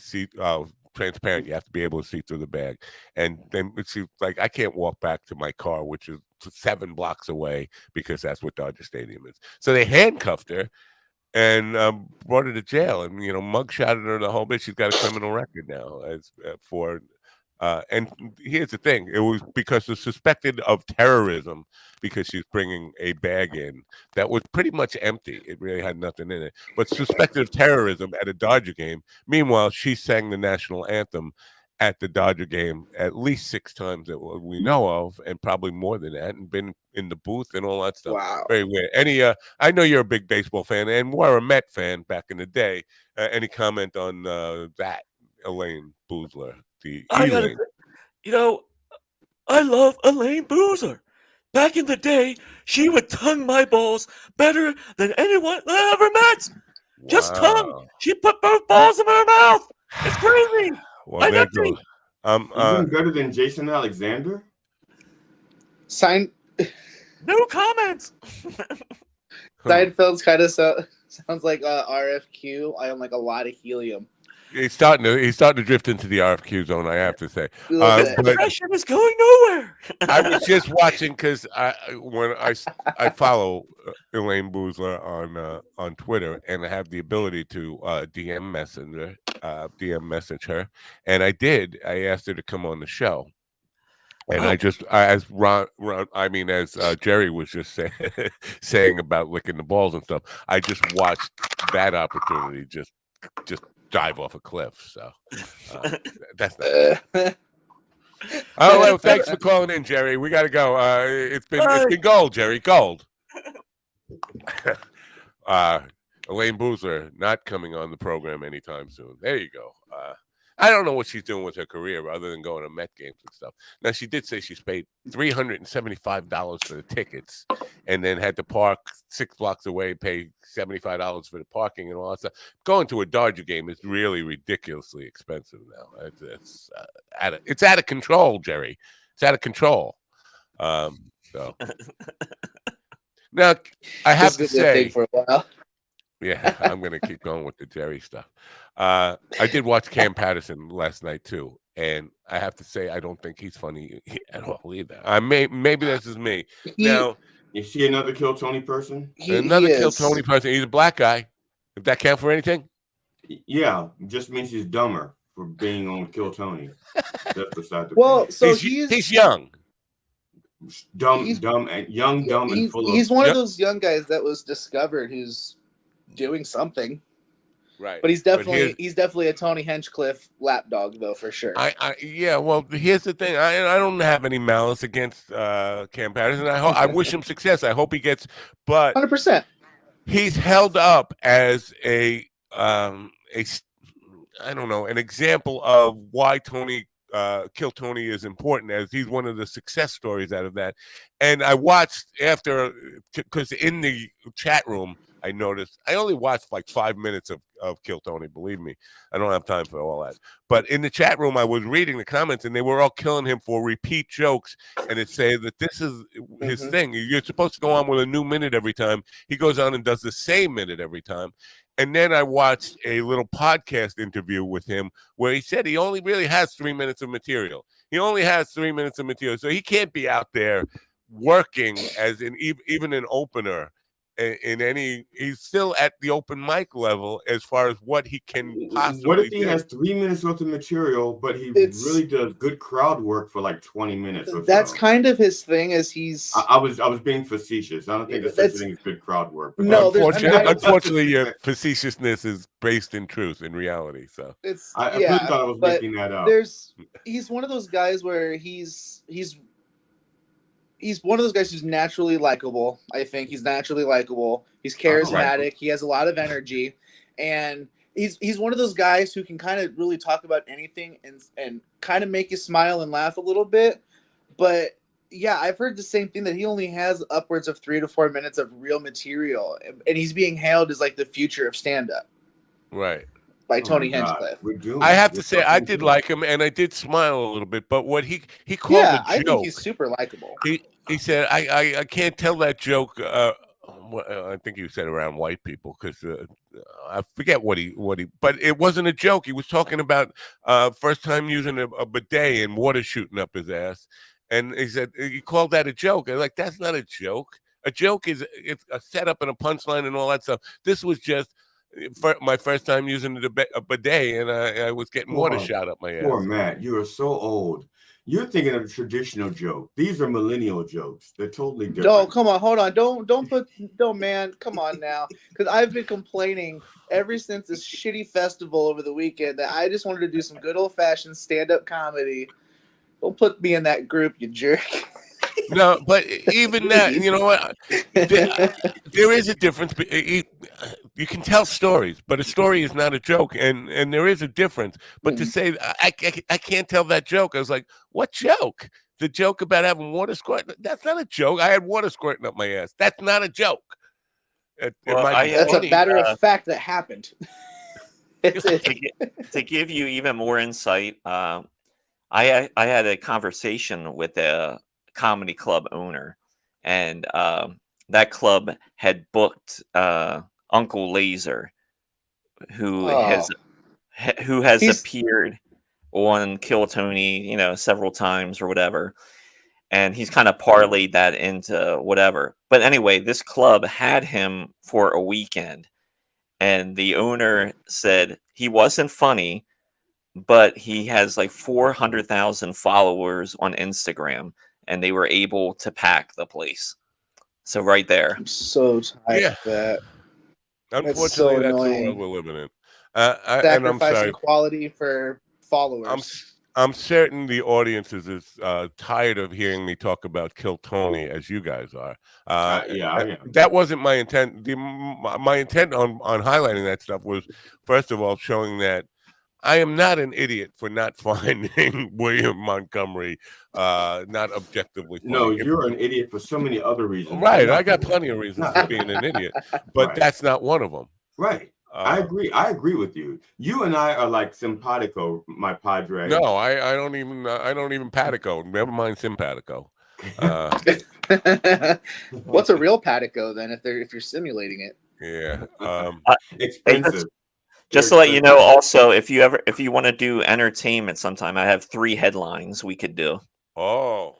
transparent. You have to be able to see through the bag. And then she's like, I can't walk back to my car, which is 7 blocks away, because that's what Dodger Stadium is. So they handcuffed her and brought her to jail, and mugshotted her the whole bit. She's got a criminal record now and here's the thing: it was because they're suspected of terrorism because she's bringing a bag in that was pretty much empty. It really had nothing in it, but suspected of terrorism at a Dodger game. Meanwhile, she sang the national anthem at the Dodger game at least 6 times that we know of, and probably more than that, and been in the booth and all that stuff. Wow. Very weird. I know you're a big baseball fan and were a Met fan back in the day. Any comment on that, Elaine Boozler? I love Elaine Boozler. Back in the day, she would tongue my balls better than anyone I ever met. Just tongue. She put both balls in her mouth. It's crazy. Well, there goes. Even better than Jason Alexander? No comments. Seinfeld's kind of sounds like RFQ. I own like a lot of helium. He's starting to drift into the RFQ zone, I have to say. Depression is going nowhere. I was just watching because I follow Elaine Boozler on Twitter, and I have the ability to DM message her, and I did. I asked her to come on the show, and as Jerry was just saying about licking the balls and stuff, I just watched that opportunity just dive off a cliff. So that's not. Oh, well, thanks for calling in, Jerry. We got to go. It's been gold, Jerry. Gold. Elaine Boozler not coming on the program anytime soon. There you go. I don't know what she's doing with her career other than going to Met games and stuff. Now, she did say she's paid $375 for the tickets and then had to park 6 blocks away, pay $75 for the parking and all that stuff. Going to a Dodger game is really ridiculously expensive now. It's out of control, Jerry. It's out of control. So now, I have to say, for a while. Yeah, I'm going to keep going with the Jerry stuff. I did watch Cam Patterson last night, too. And I have to say, I don't think he's funny at all either. Maybe that's just me. Now, you see another Kill Tony person? Kill Tony person. He's a black guy. If that count for anything? Yeah, just means he's dumber for being on Kill Tony. That's beside the point. So he's young. Dumb, and full of... He's one of those young guys that was discovered who's doing something, right? But he's definitely a Tony Hinchcliffe lapdog, though, for sure. Yeah. Well, here's the thing. I don't have any malice against Cam Patterson. I wish him success. I hope he gets, but 100%. He's held up as I don't know, an example of why Kill Tony is important, as he's one of the success stories out of that. And I watched after, because in the chat room, I noticed I only watched like 5 minutes of Kill Tony. Believe me, I don't have time for all that. But in the chat room, I was reading the comments, and they were all killing him for repeat jokes. And it said that this is his thing. You're supposed to go on with a new minute every time. He goes on and does the same minute every time. And then I watched a little podcast interview with him where he said he only really has 3 minutes of material. He only has 3 minutes of material, so he can't be out there working as even an opener in any. He's still at the open mic level as far as what he can possibly What if he do. has 3 minutes worth of material, but he really does good crowd work for like 20 minutes or That's so? kind of his thing. Is he's I was being facetious. I don't think there's such a thing as good crowd work. But No, unfortunately, your facetiousness is based in truth, in reality. So I really thought I was but making that up. He's one of those guys where he's one of those guys who's naturally likable. I think he's naturally likable. He's charismatic. He has a lot of energy, and he's one of those guys who can kind of really talk about anything and kind of make you smile and laugh a little bit. But yeah, I've heard the same thing, that he only has upwards of 3 to 4 minutes of real material, and he's being hailed as like the future of stand-up. Right. By Tony Hinchcliffe. I have to say, I did like him, and I did smile a little bit. But what he called a joke. I think he's super likable. He said, I can't tell that joke. I think you said around white people, because I forget what he. But it wasn't a joke. He was talking about first time using a bidet and water shooting up his ass, and he said he called that a joke. I'm like, that's not a joke. A joke is it's a setup and a punchline and all that stuff. This was just my first time using a bidet, and I was getting water shot up my ass. Poor Matt, you are so old. You're thinking of a traditional joke. These are millennial jokes. They're totally different. No, come on, hold on. Don't, man. Come on now. Because I've been complaining ever since this shitty festival over the weekend that I just wanted to do some good old-fashioned stand-up comedy. Don't put me in that group, you jerk. No, but even that, you know what? There is a difference. You can tell stories, but a story is not a joke, and there is a difference. But to say I can't tell that joke, I was like, what joke? The joke about having water squirting? That's not a joke. I had water squirting up my ass. That's not a joke. That's a matter of fact that happened. To give you even more insight, I had a conversation with a comedy club owner, and that club had booked Uncle Laser, who has appeared on Kill Tony, several times or whatever, and he's kind of parlayed that into whatever. But anyway, this club had him for a weekend, and the owner said he wasn't funny, but he has like 400,000 followers on Instagram, and they were able to pack the place. So right there. I'm so tired of that. Unfortunately, that's the world we're living in. And I'm Sacrificing sorry. quality for followers. I'm certain the audience is as tired of hearing me talk about Kill Tony as you guys are. I am. That wasn't my intent. My intent on highlighting that stuff was, first of all, showing that I am not an idiot for not finding William Montgomery not objectively funny. No, you're an idiot for so many other reasons. Right, I got plenty of reasons for being an idiot, but that's not one of them. Right. I agree with you. You and I are like simpatico, my padre. No, I don't even patico. Never mind simpatico. What's a real patico then? If you're simulating it? Yeah, expensive. Just to let you know, also, if you want to do entertainment sometime, I have 3 headlines we could do. Oh,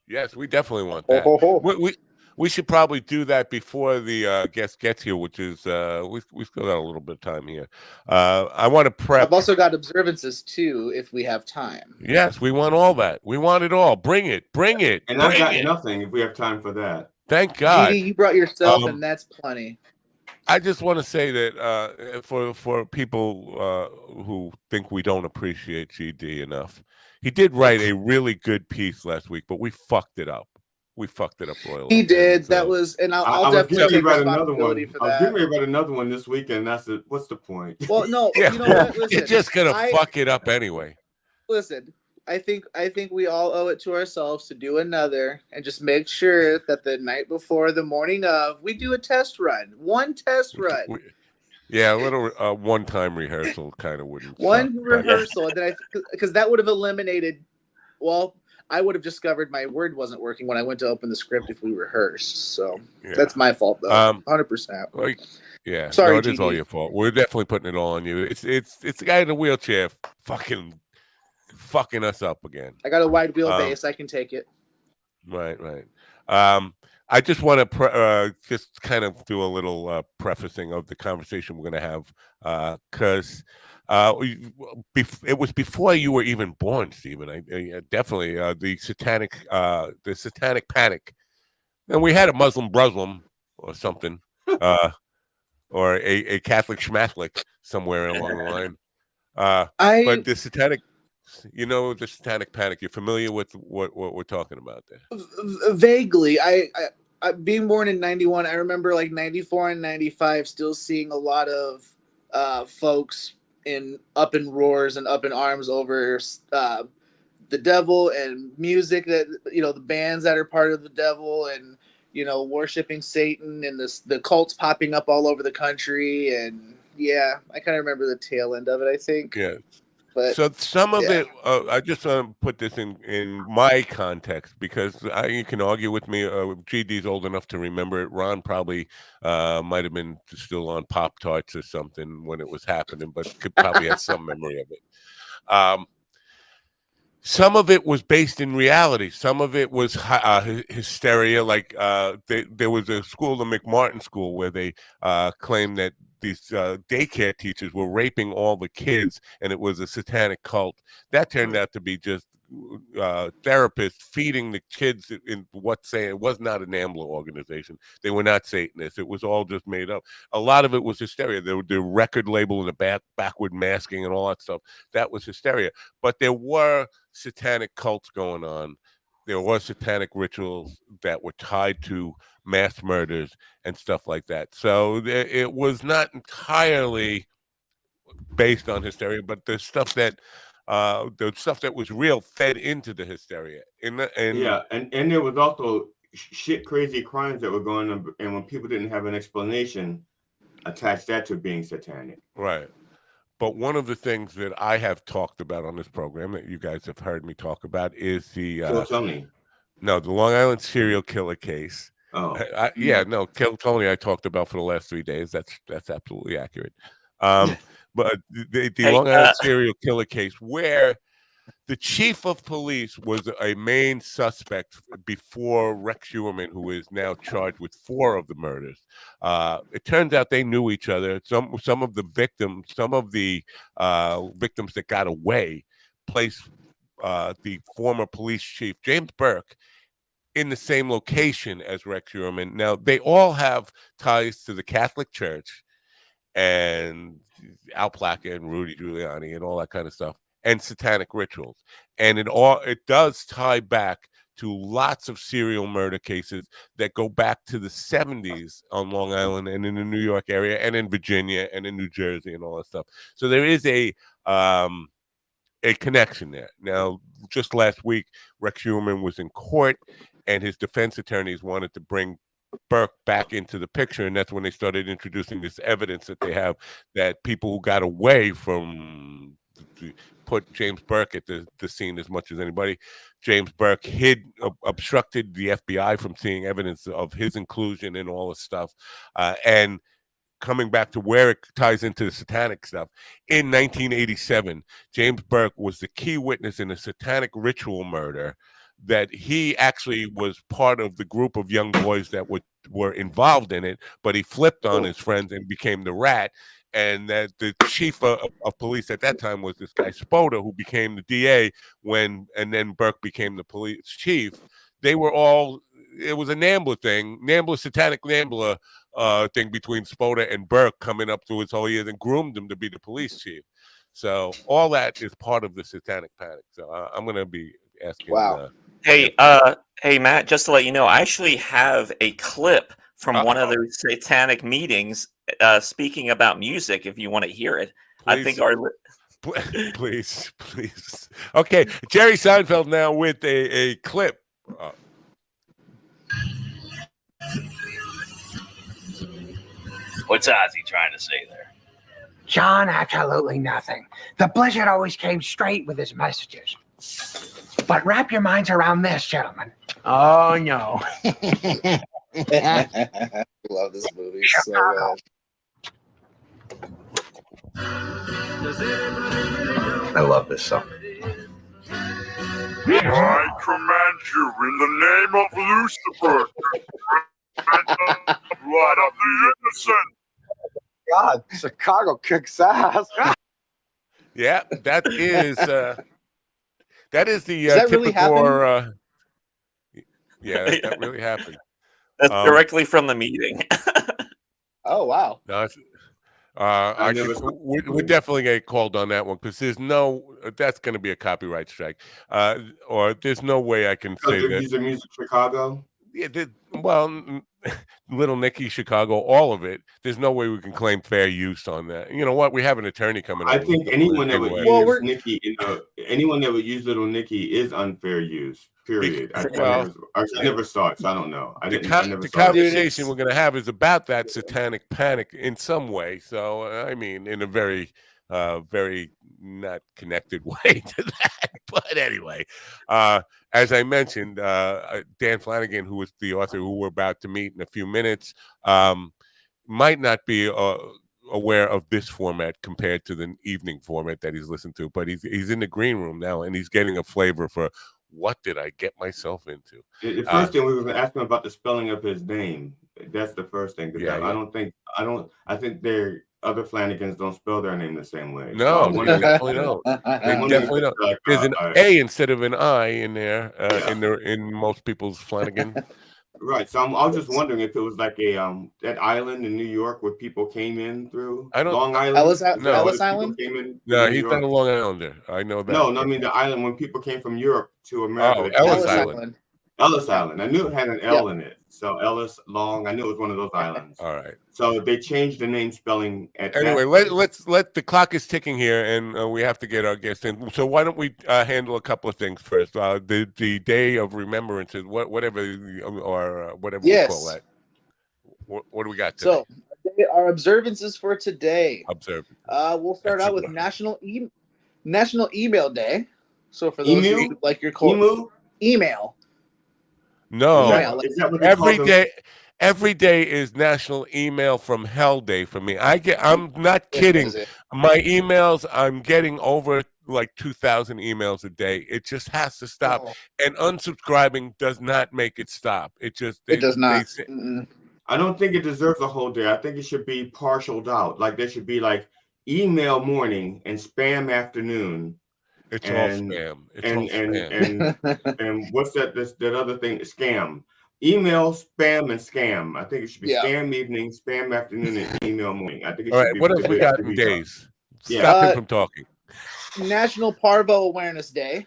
yes, we definitely want that. We should probably do that before the guest gets here, which is we still got a little bit of time here. I want to prep. I've also got observances too, if we have time. Yes, we want all that. We want it all. Bring it. And I've got nothing if we have time for that. Thank God. Edie, you brought yourself, and that's plenty. I just want to say that for people who think we don't appreciate GD enough, he did write a really good piece last week, but we fucked it up. We fucked it up royally. He did. That was, and I'll definitely take responsibility for that. I was getting ready to write another one this weekend. What's the point? Well, no, yeah, you know what? Listen, you're just gonna fuck it up anyway. Listen, I think we all owe it to ourselves to do another, and just make sure that the night before, the morning of, we do a test run. One test run. Yeah, a little one-time rehearsal kind of wouldn't. One rehearsal, and then because that would have eliminated. Well, I would have discovered my word wasn't working when I went to open the script if we rehearsed. So that's my fault, though. 100%. Yeah, sorry, no, it is all your fault. We're definitely putting it all on you. It's the guy in the wheelchair fucking us up again. I got a wide wheelbase. I can take it. Right. I just want to just kind of do a little prefacing of the conversation we're going to have, because it was before you were even born, Stephen. I definitely the satanic panic, and we had a Muslim Bruslim or something, or a Catholic Schmathlick somewhere along the line. But the satanic. The satanic panic. You're familiar with what we're talking about there? Vaguely. I being born in 91, I remember like 94 and 95 still seeing a lot of folks up in roars and up in arms over the devil and music that, the bands that are part of the devil and, worshiping Satan and the cults popping up all over the country. And yeah, I kind of remember the tail end of it, I think. Yeah. But, so some of it, I just want to put this in my context, because you can argue with me. GD's old enough to remember it. Ron probably might have been still on Pop-Tarts or something when it was happening, but could probably have some memory of it. Some of it was based in reality. Some of it was hysteria. Like there was a school, the McMartin School, where they claimed that these daycare teachers were raping all the kids, and it was a satanic cult. That turned out to be just therapists feeding the kids in it was not an AMBLA organization. They were not Satanists. It was all just made up. A lot of it was hysteria. The record label and the backward masking and all that stuff. That was hysteria. But there were satanic cults going on. There were satanic rituals that were tied to mass murders and stuff like that. So it was not entirely based on hysteria, but the stuff that was real fed into the hysteria. And there was also shit crazy crimes that were going on, and when people didn't have an explanation, attached that to being satanic. Right. But one of the things that I have talked about on this program that you guys have heard me talk about is the Kill Tony. No, the Long Island serial killer case. Oh, Kill Tony I talked about for the last 3 days. That's absolutely accurate. But the Long Island serial killer case, where the chief of police was a main suspect before Rex Heuermann, who is now charged with 4 of the murders. It turns out they knew each other. Some of the victims that got away placed the former police chief, James Burke, in the same location as Rex Heuermann. Now, they all have ties to the Catholic Church and Al Placa and Rudy Giuliani and all that kind of stuff, and satanic rituals. And it does tie back to lots of serial murder cases that go back to the 70s on Long Island and in the New York area and in Virginia and in New Jersey and all that stuff. So there is a connection there. Now, just last week, Rex Heuermann was in court, and his defense attorneys wanted to bring Burke back into the picture, and that's when they started introducing this evidence that they have that people who got away from put James Burke at the scene as much as anybody. James Burke obstructed the FBI from seeing evidence of his inclusion in all this stuff, and coming back to where it ties into the satanic stuff, in 1987, James Burke was the key witness in a satanic ritual murder that he actually was part of the group of young boys that were involved in it, but he flipped on his friends and became the rat. And that the chief of police at that time was this guy Spoda, who became the DA and then Burke became the police chief. They were all, it was a NAMBLA thing, satanic NAMBLA thing between Spoda and Burke coming up through his whole years and groomed him to be the police chief. So all that is part of the satanic panic. So I'm going to be asking. Wow. Hey, Matt, just to let you know, I actually have a clip from one of those satanic meetings speaking about music, if you want to hear it. Please. I think our... Please. Okay, Jerry Seinfeld now with a clip. What's Ozzy trying to say there? John, absolutely nothing. The Blizzard always came straight with his messages. But wrap your minds around this, gentlemen. Oh, no. Love this movie so much. I love this song. I command you in the name of Lucifer to prevent the blood of the innocent. God, Chicago kicks ass. Yeah, that is the that really typical. happen? Yeah, that really happened. That's directly from the meeting. Oh wow. No, it's, I I never could, saw we definitely get called on that one because there's no that's going to be a copyright strike, or there's no way I can because say they're that. using Music Chicago. Yeah, well, Little Nicky, Chicago, all of it. There's no way we can claim fair use on that. You know what? We have an attorney coming I over. think anyone that would anyway. use Nikki, anyone that would use Little Nicky is unfair use. Period. I never saw it, so I don't know. I never the saw conversation we're going to have is about that satanic panic in some way. So, I mean, in a very, very not connected way to that. But anyway, as I mentioned, Dan Flanagan, who is the author who we're about to meet in a few minutes, might not be aware of this format compared to the evening format that he's listened to, but he's in the green room now and he's getting a flavor for what did I get myself into. The first thing we were going to ask him about the spelling of his name. That's the first thing. Yeah, I think their other Flanagans don't spell their name the same way. No, so they definitely don't. They definitely don't. Like, There's an A instead of an I in there, in most people's Flanagan. Right. So I was just wondering if it was like a that island in New York where people came in through. I don't. Long Island. Ellis People Island. Came in No, New he's York. not a Long Islander. I know that. No, I mean the island when people came from Europe to America. Oh, they came Ellis to- Island. Ellis Island. I knew it had an L in it. So Ellis, Long. I knew it was one of those islands. All right. So they changed the name spelling at Anyway, that let the clock is ticking here, and we have to get our guest in. So why don't we handle a couple of things first? The day of remembrance, whatever we call that. What do we got today? So our observances for today. Observe. We'll start out with National Email Day. So for those of you who like your email. No, Is that what they call them? every day is National Email from Hell Day for me. I'm not kidding. My emails, I'm getting over like 2,000 emails a day. It just has to stop. And unsubscribing does not make it stop. It does not. I don't think it deserves a whole day. I think it should be partialed out. Like there should be like email morning and spam afternoon. It's all spam. And what's that other thing? Scam. Email, spam, and scam. I think it should be scam evening, spam afternoon, and email morning. I think it all should right. be. What else we got in days? Yeah. Stop him from talking. National Parvo Awareness Day.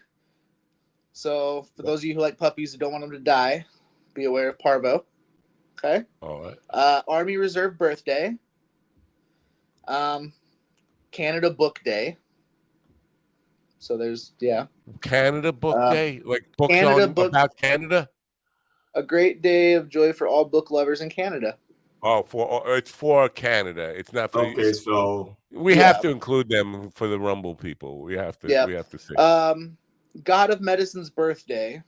So for those of you who like puppies who don't want them to die, be aware of Parvo. Okay. All right. Army Reserve Birthday. Canada Book Day. So there's Canada Book Day, like books about Canada. A great day of joy for all book lovers in Canada. Oh, it's for Canada. It's not for. Okay, so we have to include them for the Rumble people. We have to. We have to say. God of Medicine's birthday.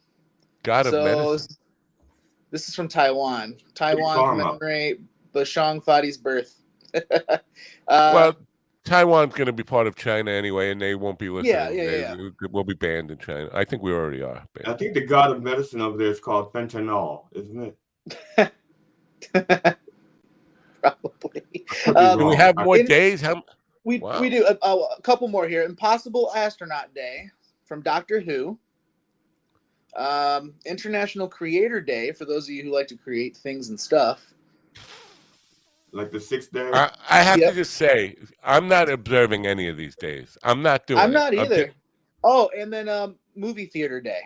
God of Medicine. This is from Taiwan. Taiwan commemorate Bashong Fadi's birth. Well, Taiwan's going to be part of China anyway, and they won't be listening. Yeah. We'll be banned in China. I think we already are banned. I think the god of medicine over there is called fentanyl, isn't it? Probably. Do we have more days? We do. A couple more here. Impossible Astronaut Day from Doctor Who. International Creator Day for those of you who like to create things and stuff. Like the 6th day? I have to just say, I'm not observing any of these days. I'm not doing I'm not either. Oh, and then Movie Theater Day.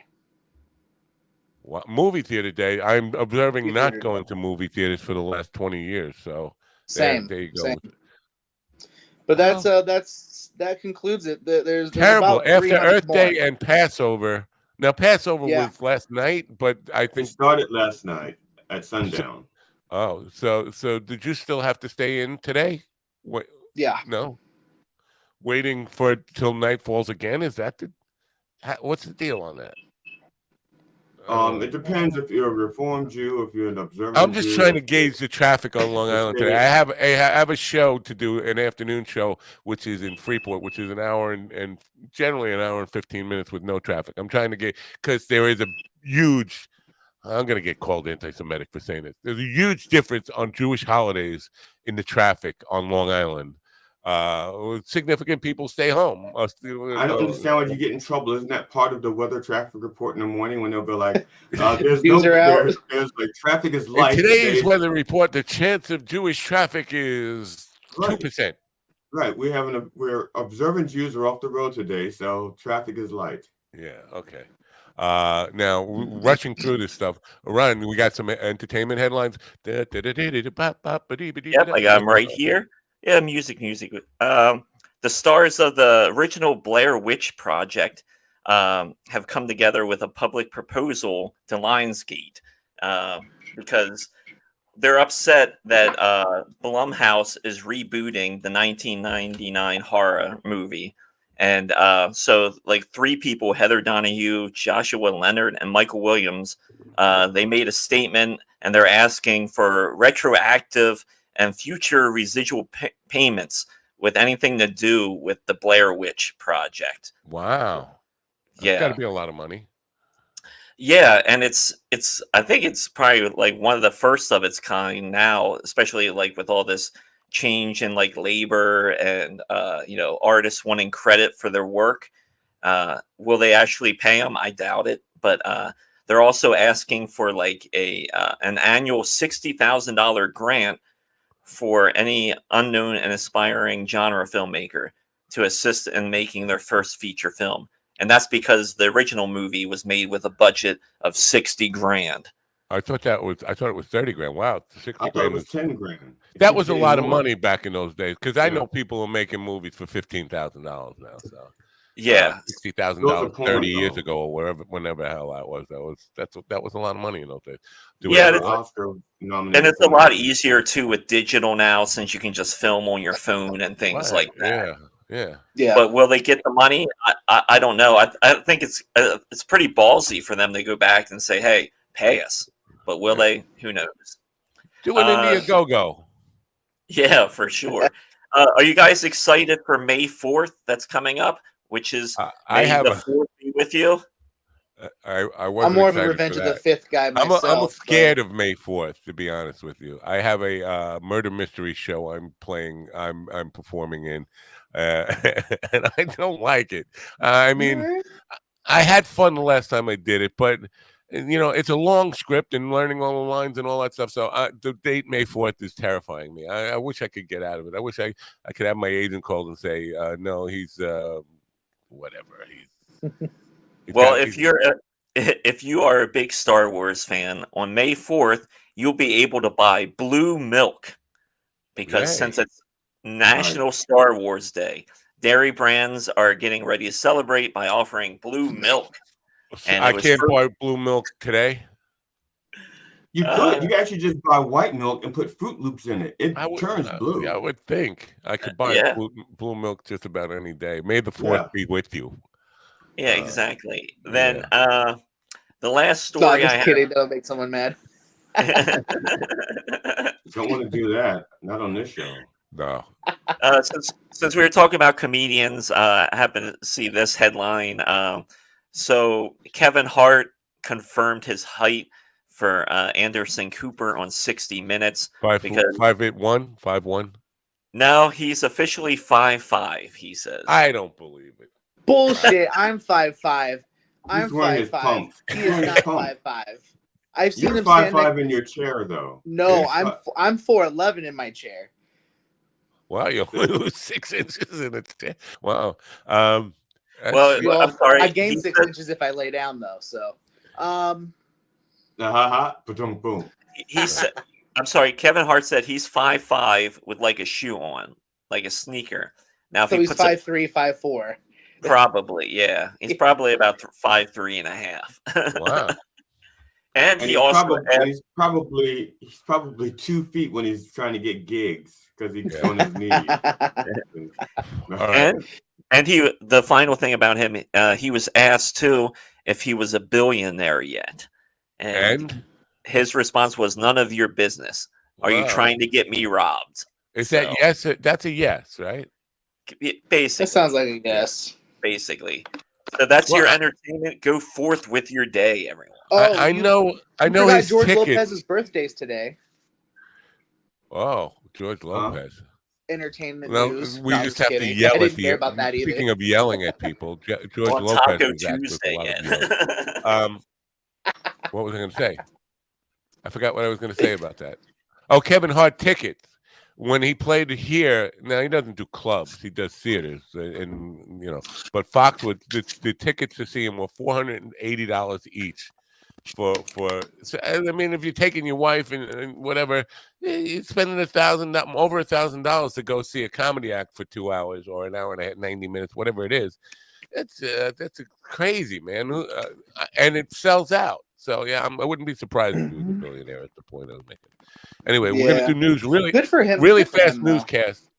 What? Movie Theater Day? I'm observing not going to movie theaters for the last 20 years. So Same. There you go. Same. But that concludes it. There's terrible. about After Earth more. Day and Passover. Now, Passover was last night, but I think it started last night at sundown. So did you still have to stay in today? Yeah. No. Waiting for till night falls again? Is that what's the deal on that? It depends if you're a Reformed Jew, if you're an observant I'm just Jew, trying to gauge the traffic on Long Island today. I have a show to do, an afternoon show, which is in Freeport, which is an hour and generally an hour and 15 minutes with no traffic. I'm trying to get, because there is a huge, I'm going to get called anti-Semitic for saying this. There's a huge difference on Jewish holidays in the traffic on Long Island. Significant people stay home. I don't understand why you get in trouble. Isn't that part of the weather traffic report in the morning when they'll be like, there's like traffic is light. In today's weather report, the chance of Jewish traffic is 2%. Right. We're observant Jews are off the road today, so traffic is light. Yeah, okay. Now rushing through this stuff. Ryan, we got some entertainment headlines. Yep, I got them right here. Yeah, music. The stars of the original Blair Witch Project have come together with a public proposal to Lionsgate because they're upset that Blumhouse is rebooting the 1999 horror movie. And so, like, three people, Heather Donahue, Joshua Leonard, and Michael Williams, they made a statement, and they're asking for retroactive and future residual payments with anything to do with the Blair Witch Project. Wow. That's got to be a lot of money. Yeah, and it's I think it's probably like one of the first of its kind now, especially like with all this change in like labor and artists wanting credit for their work. Will they actually pay them? I doubt it, but they're also asking for like an annual $60,000 grant for any unknown and aspiring genre filmmaker to assist in making their first feature film. And that's because the original movie was made with a budget of $60,000. I thought it was 30 grand. Wow. 60 I thought it was 10 grand. That was a lot of money back in those days, because I know people are making movies for $15,000 now. So yeah, $60,000 30 years ago or whenever the hell that was. That was a lot of money in those days. And it's a lot easier too with digital now, since you can just film on your phone and things like that. Yeah. But will they get the money? I don't know. I think it's pretty ballsy for them to go back and say, "Hey, pay us." But will they? Who knows? Do an Indiegogo. Yeah, for sure. Are you guys excited for May 4th? That's coming up, which is I have the 4th be with you. I'm more of a Revenge of the Fifth guy myself. I'm scared of May 4th, to be honest with you. I have a murder mystery show I'm performing in, and I don't like it. I mean, I had fun the last time I did it, but it's a long script and learning all the lines and all that stuff. So the date May 4th is terrifying me. I wish I could get out of it. I wish I could have my agent called and say, no, he's whatever. Well, if you are a big Star Wars fan, on May 4th, you'll be able to buy blue milk, because since it's National Star Wars Day, dairy brands are getting ready to celebrate by offering blue milk. And I can't buy blue milk today. You could. You actually just buy white milk and put Fruit Loops in it. It turns blue. I would think I could buy blue milk just about any day. May the 4th be with you. Yeah, exactly. Then the last story I have. Kidding. That'll make someone mad. Don't want to do that. Not on this show. No. Since we were talking about comedians, I happened to see this headline. So Kevin Hart confirmed his height for Anderson Cooper on 60 Minutes. 5'1", 5'1". No, he's officially 5'5", he says. I don't believe it. Bullshit. I'm 5'5". I'm 5'5". He is not 5'5". I've seen him 5'5" in your chair, though. No, I'm 4'11" in my chair. Wow, you only lose 6 inches in a chair. Wow. Well, I'm sorry. I gained 6 inches if I lay down, though. So, boom. He said, "I'm sorry." Kevin Hart said he's 5'5" with like a shoe on, like a sneaker. Now, if so he he's puts 5'3", 5'4". Probably, yeah. He's probably about 5'3" and a half. Wow. And he also he's probably 2 feet when he's trying to get gigs because he's on his knees. And the final thing about him, he was asked too if he was a billionaire yet. And his response was, "None of your business. Are you trying to get me robbed?" Is that yes? That's a yes, right? Basically. That sounds like a yes. Basically. So that's your entertainment. Go forth with your day, everyone. Oh, I know forgot his George ticket. Lopez's birthday's today. Oh, George Lopez. Entertainment Well, news. we No, I'm just have to kidding. yell I at didn't the. care about that either. Speaking of yelling at people, George On Lopez Taco was asked with a Tuesday, lot of yeah. yelling. What was I going to say? I forgot what I was going to say about that. Oh, Kevin Hart tickets. When he played here, now he doesn't do clubs; he does theaters, and But Foxwood, the tickets to see him were $480 each. So, I mean, if you're taking your wife and whatever, you're spending over $1,000 to go see a comedy act for 2 hours or an hour and a half, 90 minutes, whatever it is. That's crazy, man. And it sells out. So yeah, I wouldn't be surprised if he was a billionaire. That's the point I was making. Anyway, we're gonna do news really good for him. Really Good for fast him, though. newscast,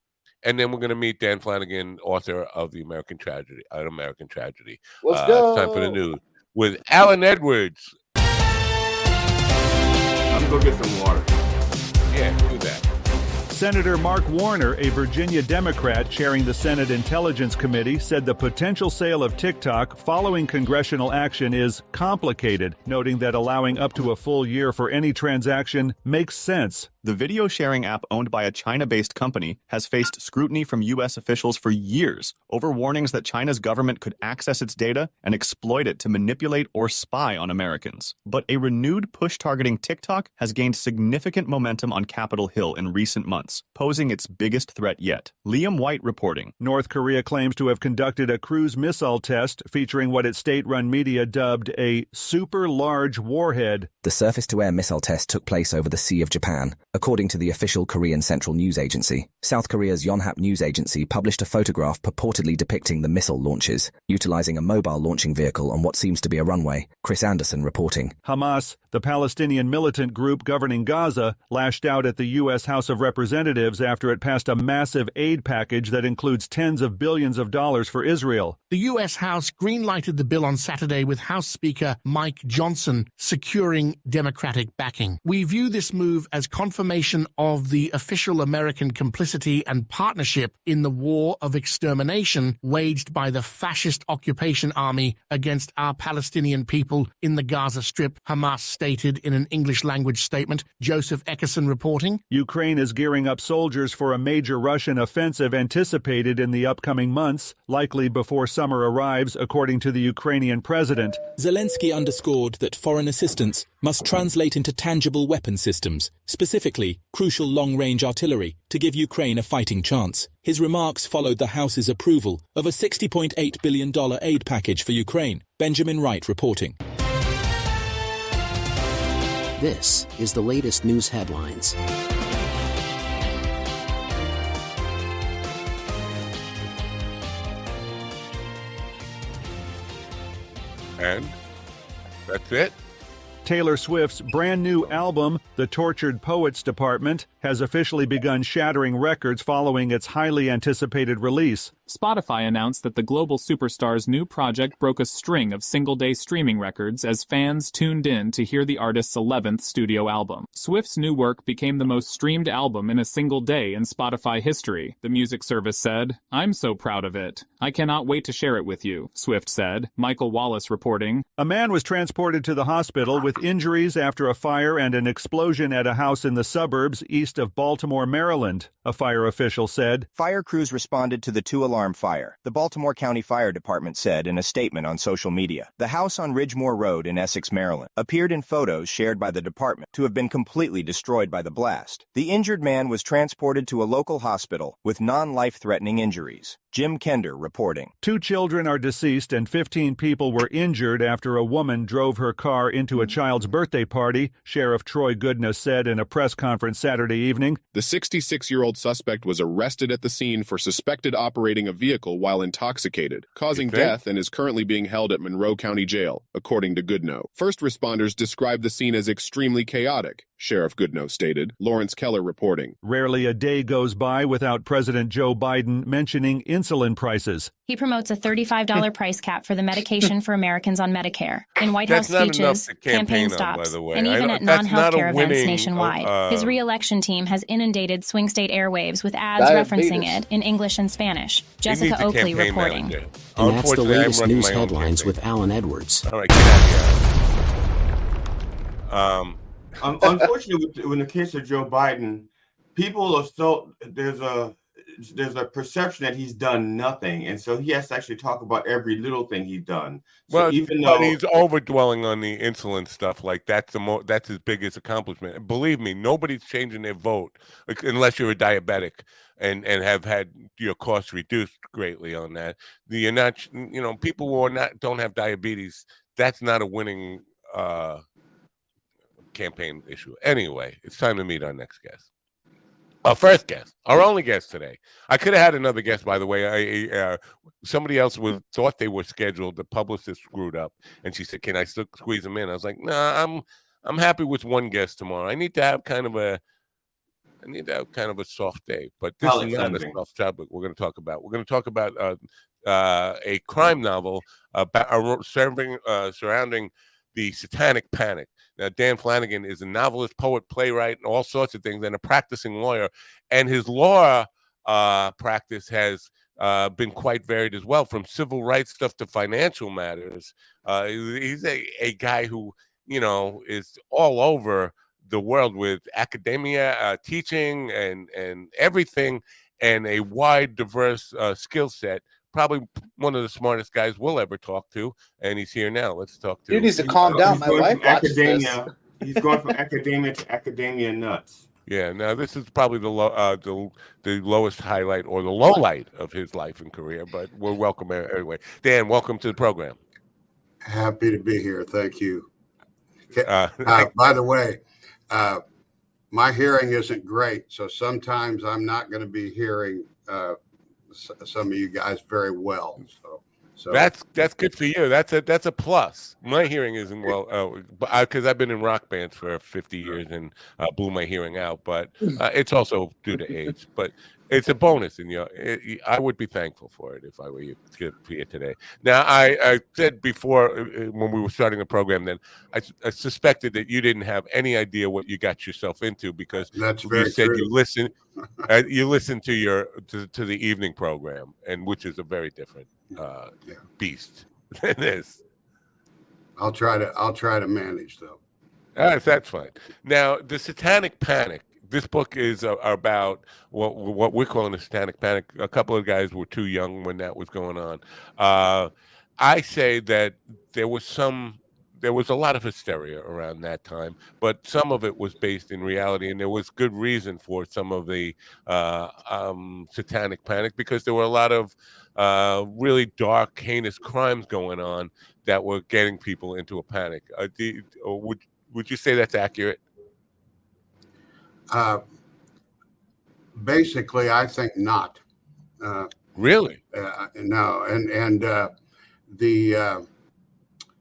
and then we're gonna meet Dan Flanagan, author of The American Tragedy. An American Tragedy. Let's go. It's time for the news with Alan Edwards. I'm gonna go get some water. Yeah, do that. Senator Mark Warner, a Virginia Democrat chairing the Senate Intelligence Committee, said the potential sale of TikTok following congressional action is complicated, noting that allowing up to a full year for any transaction makes sense. The video sharing app owned by a China-based company has faced scrutiny from U.S. officials for years over warnings that China's government could access its data and exploit it to manipulate or spy on Americans. But a renewed push targeting TikTok has gained significant momentum on Capitol Hill in recent months, posing its biggest threat yet. Liam White reporting. North Korea claims to have conducted a cruise missile test featuring what its state-run media dubbed a super large warhead. The surface-to-air missile test took place over the Sea of Japan, according to the official Korean Central News Agency. South Korea's Yonhap News Agency published a photograph purportedly depicting the missile launches, utilizing a mobile launching vehicle on what seems to be a runway. Chris Anderson reporting. Hamas, the Palestinian militant group governing Gaza, lashed out at the U.S. House of Representatives after it passed a massive aid package that includes tens of billions of dollars for Israel. The U.S. House green-lighted the bill on Saturday with House Speaker Mike Johnson securing Democratic backing. We view this move as confirmation of the official American complicity and partnership in the war of extermination waged by the fascist occupation army against our Palestinian people in the Gaza Strip, Hamas stated in an English-language statement. Joseph Eckerson reporting. Ukraine is gearing up soldiers for a major Russian offensive anticipated in the upcoming months, likely before summer arrives, according to the Ukrainian president. Zelensky underscored that foreign assistance must translate into tangible weapon systems, specifically crucial long-range artillery, to give Ukraine a fighting chance. His remarks followed the House's approval of a $60.8 billion aid package for Ukraine. Benjamin Wright reporting. This is the latest news headlines. And that's it. Taylor Swift's brand new album, The Tortured Poets Department, has officially begun shattering records following its highly anticipated release. Spotify announced that the global superstar's new project broke a string of single-day streaming records as fans tuned in to hear the artist's 11th studio album. Swift's new work became the most streamed album in a single day in Spotify history, the music service said. "I'm so proud of it. I cannot wait to share it with you," Swift said. Michael Wallace reporting. A man was transported to the hospital with injuries after a fire and an explosion at a house in the suburbs east of Baltimore, Maryland, a fire official said. Fire crews responded to the two-alarm fire, the Baltimore County Fire Department said in a statement on social media. The house on Ridgemore Road in Essex, Maryland, appeared in photos shared by the department to have been completely destroyed by the blast. The injured man was transported to a local hospital with non-life-threatening injuries. Jim Kender reporting. 2 children are deceased and 15 people were injured after a woman drove her car into a child's birthday party, Sheriff Troy Goodness said in a press conference Saturday evening. The 66-year-old suspect was arrested at the scene for suspected operating a vehicle while intoxicated, causing death, and is currently being held at Monroe County Jail, according to Goodnow. First responders described the scene as extremely chaotic. Sheriff Goodnow stated. Lawrence Keller reporting. Rarely a day goes by without President Joe Biden mentioning insulin prices. He promotes a $35 price cap for the medication for Americans on Medicare. In White House That's not enough speeches, to campaign campaign on, by stops, the way. and even at that's not a non-healthcare events winning, nationwide. His re-election team has inundated swing state airwaves with ads Diabetes. referencing it in English and Spanish. He Jessica needs a Oakley campaign reporting. manager. And that's the Unfortunately, I'm latest running news my own headlines campaign. with Alan Edwards. All right, get out here. Unfortunately, in the case of Joe Biden, people are still there's a perception that he's done nothing, and so he has to actually talk about every little thing he's done. So Well, even but though he's overdwelling on the insulin stuff, like that's his biggest accomplishment. And believe me, nobody's changing their vote unless you're a diabetic and have had your costs reduced greatly on that. You're not, people who don't have diabetes. That's not a winning campaign issue. Anyway, it's time to meet our next guest. Our first guest, our only guest today. I could have had another guest, by the way. Somebody else thought they were scheduled. The publicist screwed up, and she said, "Can I still squeeze them in?" I was like, "Nah, I'm happy with one guest tomorrow. I need to have kind of a soft day." But this is not a soft topic we're going to talk about. We're going to talk about a crime novel surrounding the Satanic Panic. Now, Dan Flanagan is a novelist, poet, playwright, and all sorts of things, and a practicing lawyer. And his law practice has been quite varied as well, from civil rights stuff to financial matters. He's a guy who, is all over the world with academia, teaching, and everything, and a wide, diverse skill set. Probably one of the smartest guys we'll ever talk to, and he's here now. Let's talk to. You need to calm down. My wife watches this. He's going from academia to academia nuts. Yeah. Now this is probably the lowest highlight or the low light of his life and career, but we're welcome anyway. Dan, welcome to the program. Happy to be here. Thank you. By the way, my hearing isn't great, so sometimes I'm not going to be hearing some of you guys very well. So that's good for you. That's a plus. My hearing isn't well, because I've been in rock bands for 50 years and blew my hearing out. But it's also due to age. But it's a bonus, and I would be thankful for it if I were you here today. Now, I said before when we were starting the program that I suspected that you didn't have any idea what you got yourself into because you said true. you listen to to the evening program, and which is a very different beast than this. I'll try to manage though. That's fine. Now, the Satanic Panic. This book is about what we're calling a Satanic Panic. A couple of guys were too young when that was going on. I say that there was a lot of hysteria around that time, but some of it was based in reality, and there was good reason for some of the Satanic Panic because there were a lot of really dark, heinous crimes going on that were getting people into a panic. Would you say that's accurate? Basically, I think not. Really? No, and the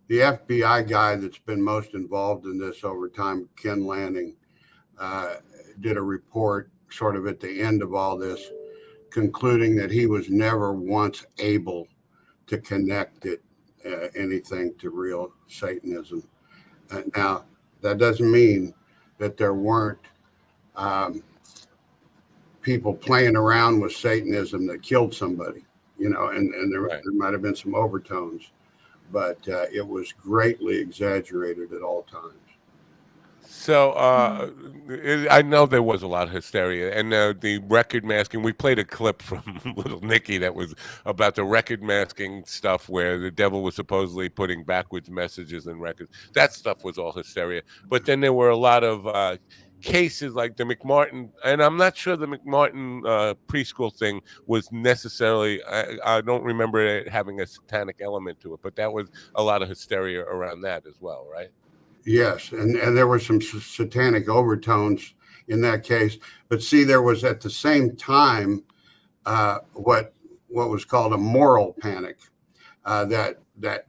FBI guy that's been most involved in this over time, Ken Lanning, did a report sort of at the end of all this, concluding that he was never once able to connect anything to real Satanism. Now, that doesn't mean that there weren't people playing around with Satanism that killed somebody, and there might have been some overtones, but it was greatly exaggerated at all times. So I know there was a lot of hysteria, and the record masking. We played a clip from Little Nicky that was about the record masking stuff, where the devil was supposedly putting backwards messages in records. That stuff was all hysteria. But then there were a lot of cases like the McMartin, and I'm not sure the McMartin preschool thing was necessarily. I don't remember it having a satanic element to it, but that was a lot of hysteria around that as well, right? Yes, and there were some satanic overtones in that case. But see, there was at the same time what was called a moral panic. That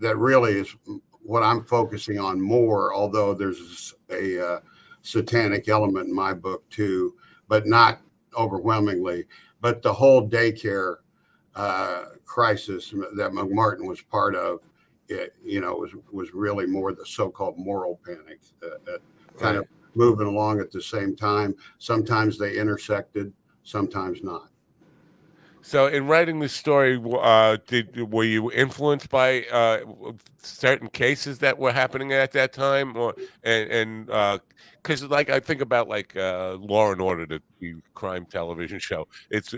really is what I'm focusing on more. Although there's a satanic element in my book too, but not overwhelmingly. But the whole daycare crisis that McMartin was part of, was really more the so-called moral panic, kind of moving along at the same time. Sometimes they intersected, sometimes not. So, in writing this story, were you influenced by certain cases that were happening at that time, or and because like I think about like Law and Order, the crime television show. It's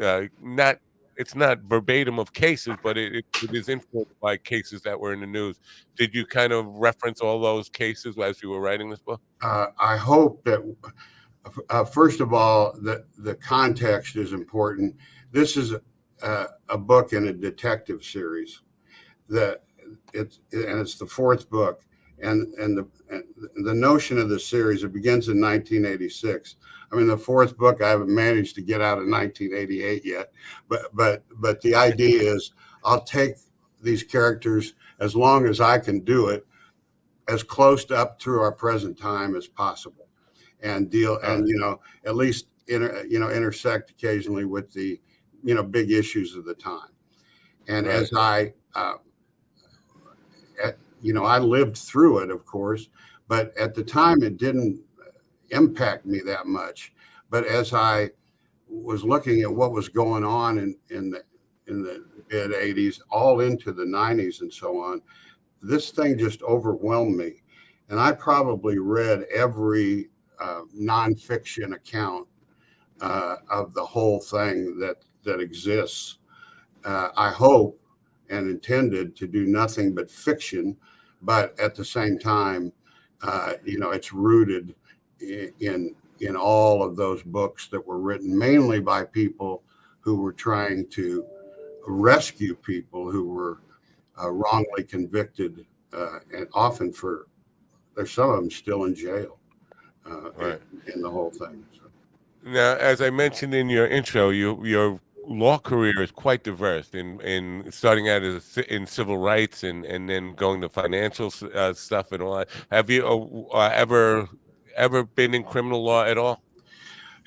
not verbatim of cases, but it is influenced by cases that were in the news. Did you kind of reference all those cases as you were writing this book? I hope that first of all, the context is important. This is a book in a detective series that it's the fourth book, and the notion of the series, it begins in 1986. I mean, the fourth book I haven't managed to get out of 1988 yet, but the idea is I'll take these characters as long as I can do it, as close to up through our present time as possible, and deal and at least intersect occasionally with the big issues of the time. And as I I lived through it, of course, but at the time it didn't impact me that much. But as I was looking at what was going on in the mid 80s, all into the 90s and so on, this thing just overwhelmed me. And I probably read every nonfiction account of the whole thing that exists. I hope and intended to do nothing but fiction, but at the same time, it's rooted in all of those books that were written mainly by people who were trying to rescue people who were wrongly convicted, and often there's some of them still in jail in the whole thing. So. Now, as I mentioned in your intro, your law career is quite diverse in starting out in civil rights and then going to financial stuff and all that. Have you ever been in criminal law at all?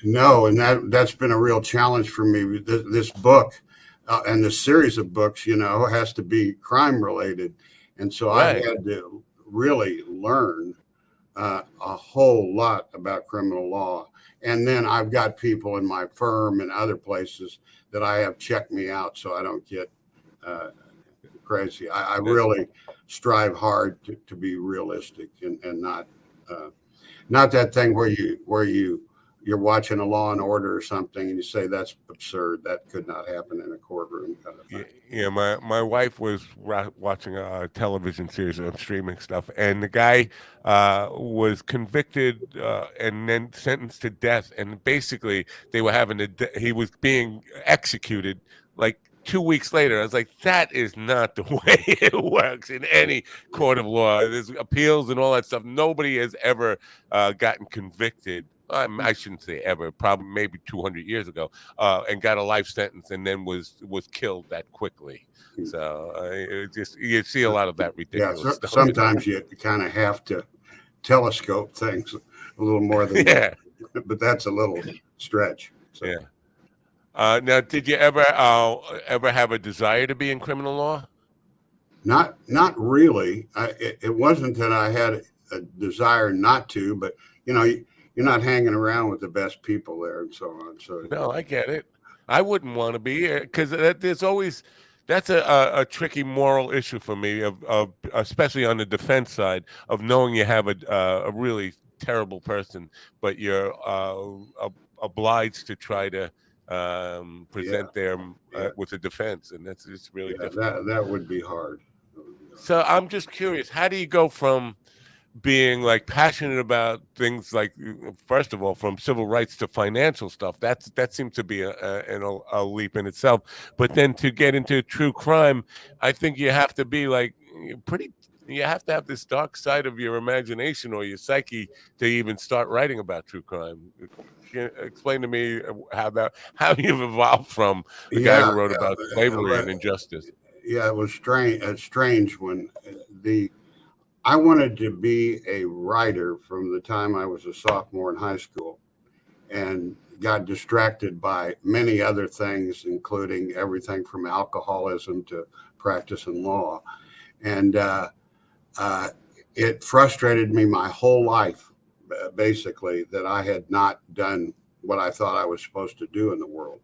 No, and that's been a real challenge for me. This book and the series of books, has to be crime related, and so I had to really learn a whole lot about criminal law. And then I've got people in my firm and other places that I have checked me out so I don't get crazy. I really strive hard to be realistic and not that thing where you're watching a Law and Order or something and you say that's absurd. That could not happen in a courtroom kind of thing. Yeah, my wife was watching a television series on streaming stuff, and the guy was convicted and then sentenced to death. And basically, they were he was being executed like 2 weeks later. I was like, that is not the way it works in any court of law. There's appeals and all that stuff. Nobody has ever gotten convicted. I shouldn't say ever, probably maybe 200 years ago, and got a life sentence and then was killed that quickly. So you see a lot of that ridiculous stuff. Sometimes you kind of have to telescope things a little more than but that's a little stretch. So. Yeah. Now, did you ever have a desire to be in criminal law? Not really. It wasn't that I had a desire not to, but you're not hanging around with the best people there and so on. So no, I get it. I wouldn't want to be because that's a tricky moral issue for me, of especially on the defense side, of knowing you have a really terrible person, but you're obliged to try to present them with a defense, and it's really difficult. That would be hard. So I'm just curious, how do you go from being like passionate about things like, first of all, from civil rights to financial stuff? That seems to be a leap in itself. But then to get into true crime, I think you have to be like you have to have this dark side of your imagination or your psyche to even start writing about true crime. Can you explain to me how you've evolved from the guy who wrote about slavery and injustice? Yeah, it was strange. It's strange when I wanted to be a writer from the time I was a sophomore in high school, and got distracted by many other things, including everything from alcoholism to practicing law. And it frustrated me my whole life, basically, that I had not done what I thought I was supposed to do in the world,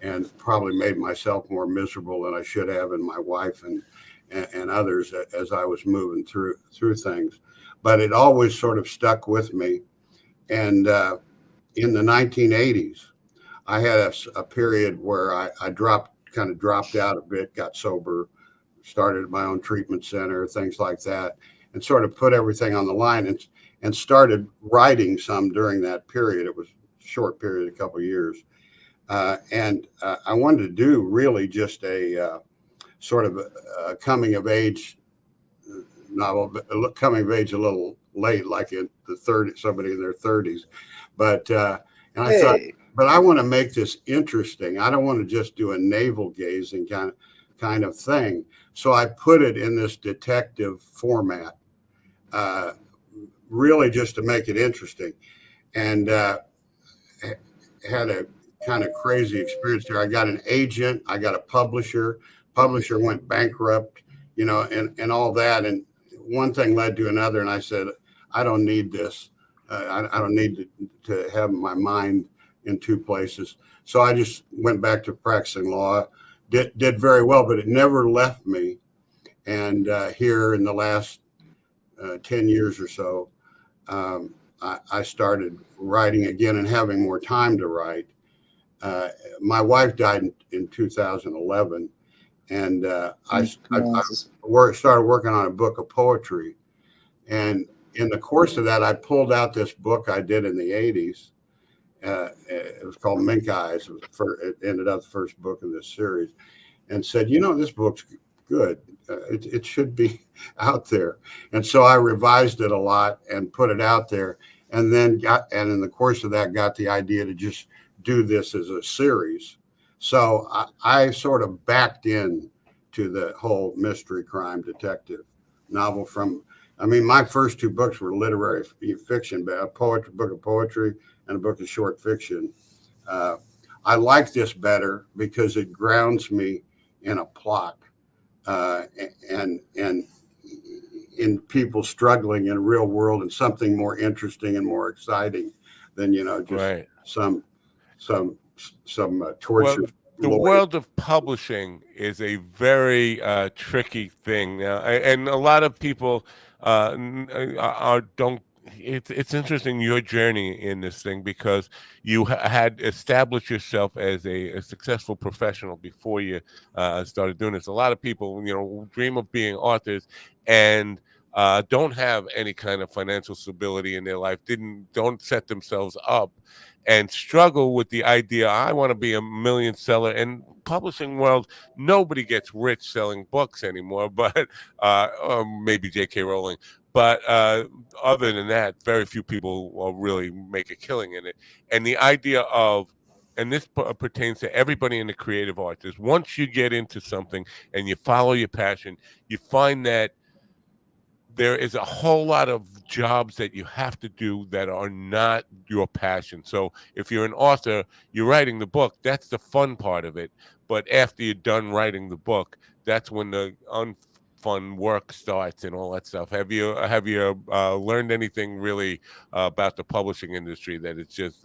and probably made myself more miserable than I should have, and my wife and others, as I was moving through things. But it always sort of stuck with me. And in the 1980s, I had a period where I kind of dropped out a bit, got sober, started my own treatment center, things like that, and sort of put everything on the line, and started writing some during that period. It was a short period, a couple of years. And I wanted to do really just a sort of a coming of age novel, but coming of age a little late, like in the 30s, somebody in their 30s. But and I thought, but I want to make this interesting. I don't want to just do a navel gazing kind of thing. So I put it in this detective format, really just to make it interesting. And had a kind of crazy experience there. I got an agent, I got a publisher. Publisher went bankrupt, and all that. And one thing led to another, and I said, I don't need this. I don't need to have my mind in two places. So I just went back to practicing law. Did very well, but it never left me. And here in the last 10 years or so, I started writing again and having more time to write. My wife died in 2011, and I started working on a book of poetry. And in the course of that, I pulled out this book I did in the 80s. It was called Mink Eyes. It ended up the first book in this series, and said, this book's good. It should be out there. And so I revised it a lot and put it out there. And then in the course of that, got the idea to just do this as a series. So I sort of backed in to the whole mystery crime detective novel my first two books were literary fiction, but a book of poetry and a book of short fiction. I like this better because it grounds me in a plot and in people struggling in real world, and something more interesting and more exciting than just some torture. Well, the world of publishing is a very tricky thing now, and a lot of people don't. It's interesting, your journey in this thing, because you had established yourself as a successful professional before you started doing this. A lot of people, dream of being authors and don't have any kind of financial stability in their life, don't set themselves up, and struggle with the idea, I want to be a million seller. And publishing world, nobody gets rich selling books anymore, but or maybe J.K. Rowling. But other than that, very few people will really make a killing in it. And the idea of, and this pertains to everybody in the creative arts, is once you get into something and you follow your passion, you find that there is a whole lot of jobs that you have to do that are not your passion. So if you're an author, you're writing the book, that's the fun part of it. But after you're done writing the book, that's when the unfun work starts and all that stuff. Have you learned anything really about the publishing industry that it's just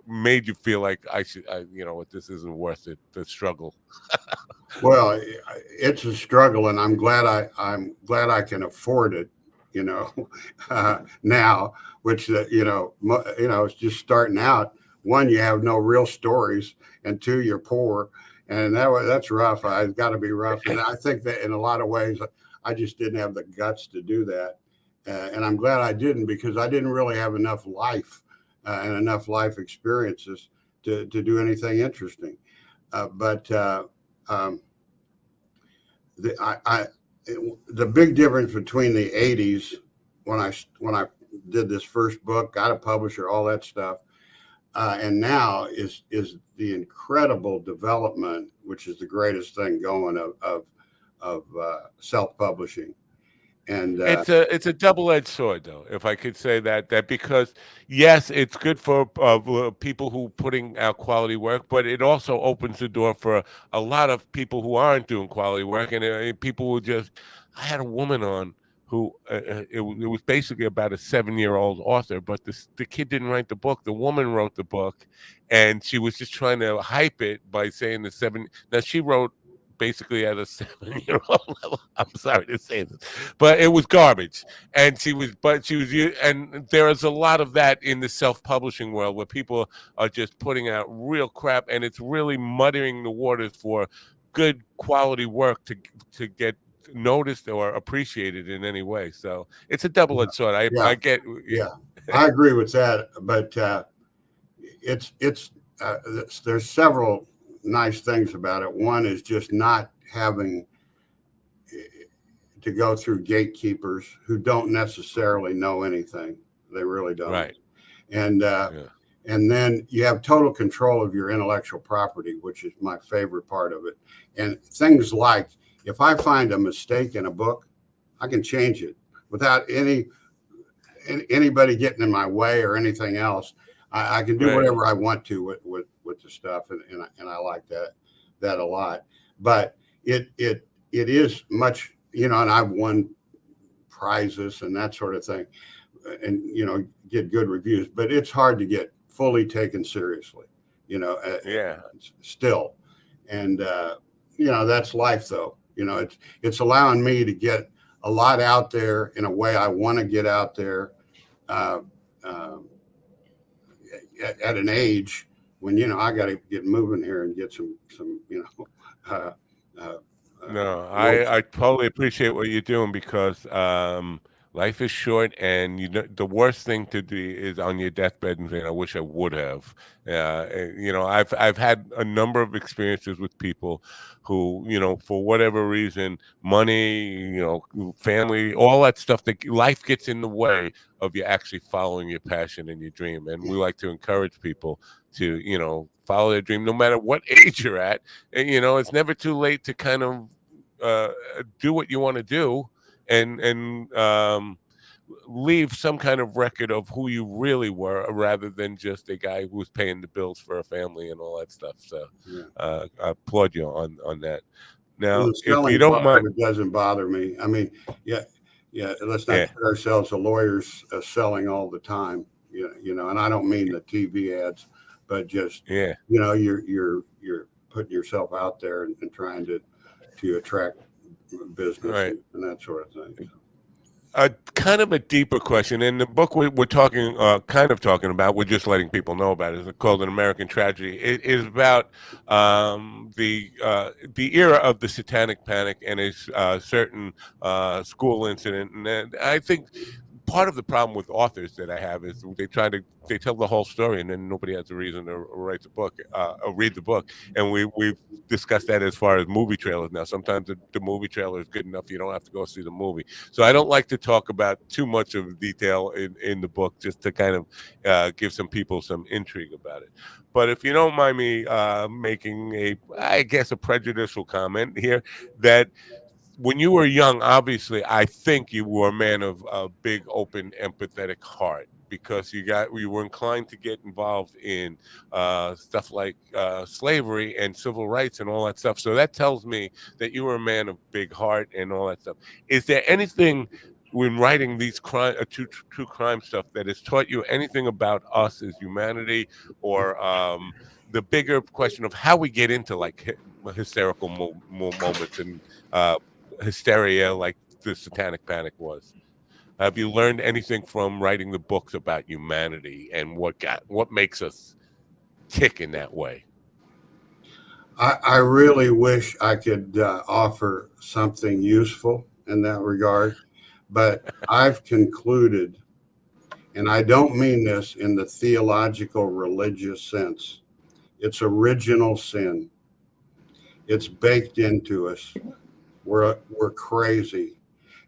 made you feel like this isn't worth it, the struggle? Well, it's a struggle, and I'm glad I can afford it, now, which it's just starting out. One, you have no real stories, and two, you're poor, and that's rough. It's got to be rough, and I think that in a lot of ways, I just didn't have the guts to do that, and I'm glad I didn't, because I didn't really have enough life and enough life experiences to do anything interesting, but. The big difference between the 80s, when I did this first book, got a publisher, all that stuff, and now is the incredible development, which is the greatest thing going of self-publishing. And it's a double-edged sword, though, if I could say that because yes, it's good for people who putting out quality work, but it also opens the door for a lot of people who aren't doing quality work, and people who just. I had a woman on who it was basically about a 7-year-old author, but the kid didn't write the book. The woman wrote the book, and she was just trying to hype it by saying the seven. Now she wrote basically at a 7-year-old level. I'm sorry to say this, but it was garbage. And and there is a lot of that in the self-publishing world where people are just putting out real crap, and it's really muddying the waters for good quality work to get noticed or appreciated in any way. So it's a double-edged sword. I get. Yeah, I agree with that, but there's several nice things about it. One is just not having to go through gatekeepers who don't necessarily know anything. They really don't. Right. And then you have total control of your intellectual property, which is my favorite part of it. And things like, if I find a mistake in a book, I can change it without anybody getting in my way or anything else. I can do whatever I want to with the stuff, and I like that a lot. But it is much, and I've won prizes and that sort of thing, and get good reviews. But it's hard to get fully taken seriously, still, and that's life, though. It's allowing me to get a lot out there in a way I want to get out there. At an age when I got to get moving here and get some No, I totally appreciate what you're doing because life is short, and the worst thing to do is on your deathbed and saying, "I wish I would have." I've had a number of experiences with people who, for whatever reason, money, family, all that stuff, that life gets in the way of you actually following your passion and your dream. And we like to encourage people to, follow their dream, no matter what age you're at. And, it's never too late to kind of do what you want to do and leave some kind of record of who you really were, rather than just a guy who was paying the bills for a family and all that stuff. So I applaud you on that. Now, if you don't mind, it doesn't bother me. I mean, let's not kid ourselves. The lawyers selling all the time, and I don't mean the TV ads, but just you're putting yourself out there and trying to attract business and that sort of thing. A kind of a deeper question in the book we're talking about, we're just letting people know about it. It's called An American Tragedy. It is about the era of the Satanic Panic and a certain school incident. And I think part of the problem with authors that I have is they tell the whole story, and then nobody has a reason to write the book or read the book. And we've discussed that as far as movie trailers. Now, sometimes the movie trailer is good enough; you don't have to go see the movie. So I don't like to talk about too much of detail in the book, just to kind of give some people some intrigue about it. But if you don't mind me making I guess a prejudicial comment here, that when you were young, obviously, I think you were a man of a big, open, empathetic heart, because you were inclined to get involved in stuff like slavery and civil rights and all that stuff. So that tells me that you were a man of big heart and all that stuff. Is there anything when writing these true crime stuff that has taught you anything about us as humanity, or the bigger question of how we get into like hysterical moments and hysteria like the Satanic Panic was? Have you learned anything from writing the books about humanity and what makes us tick in that way? I really wish I could offer something useful in that regard, but I've concluded, and I don't mean this in the theological religious sense, it's original sin. It's baked into us. We're crazy,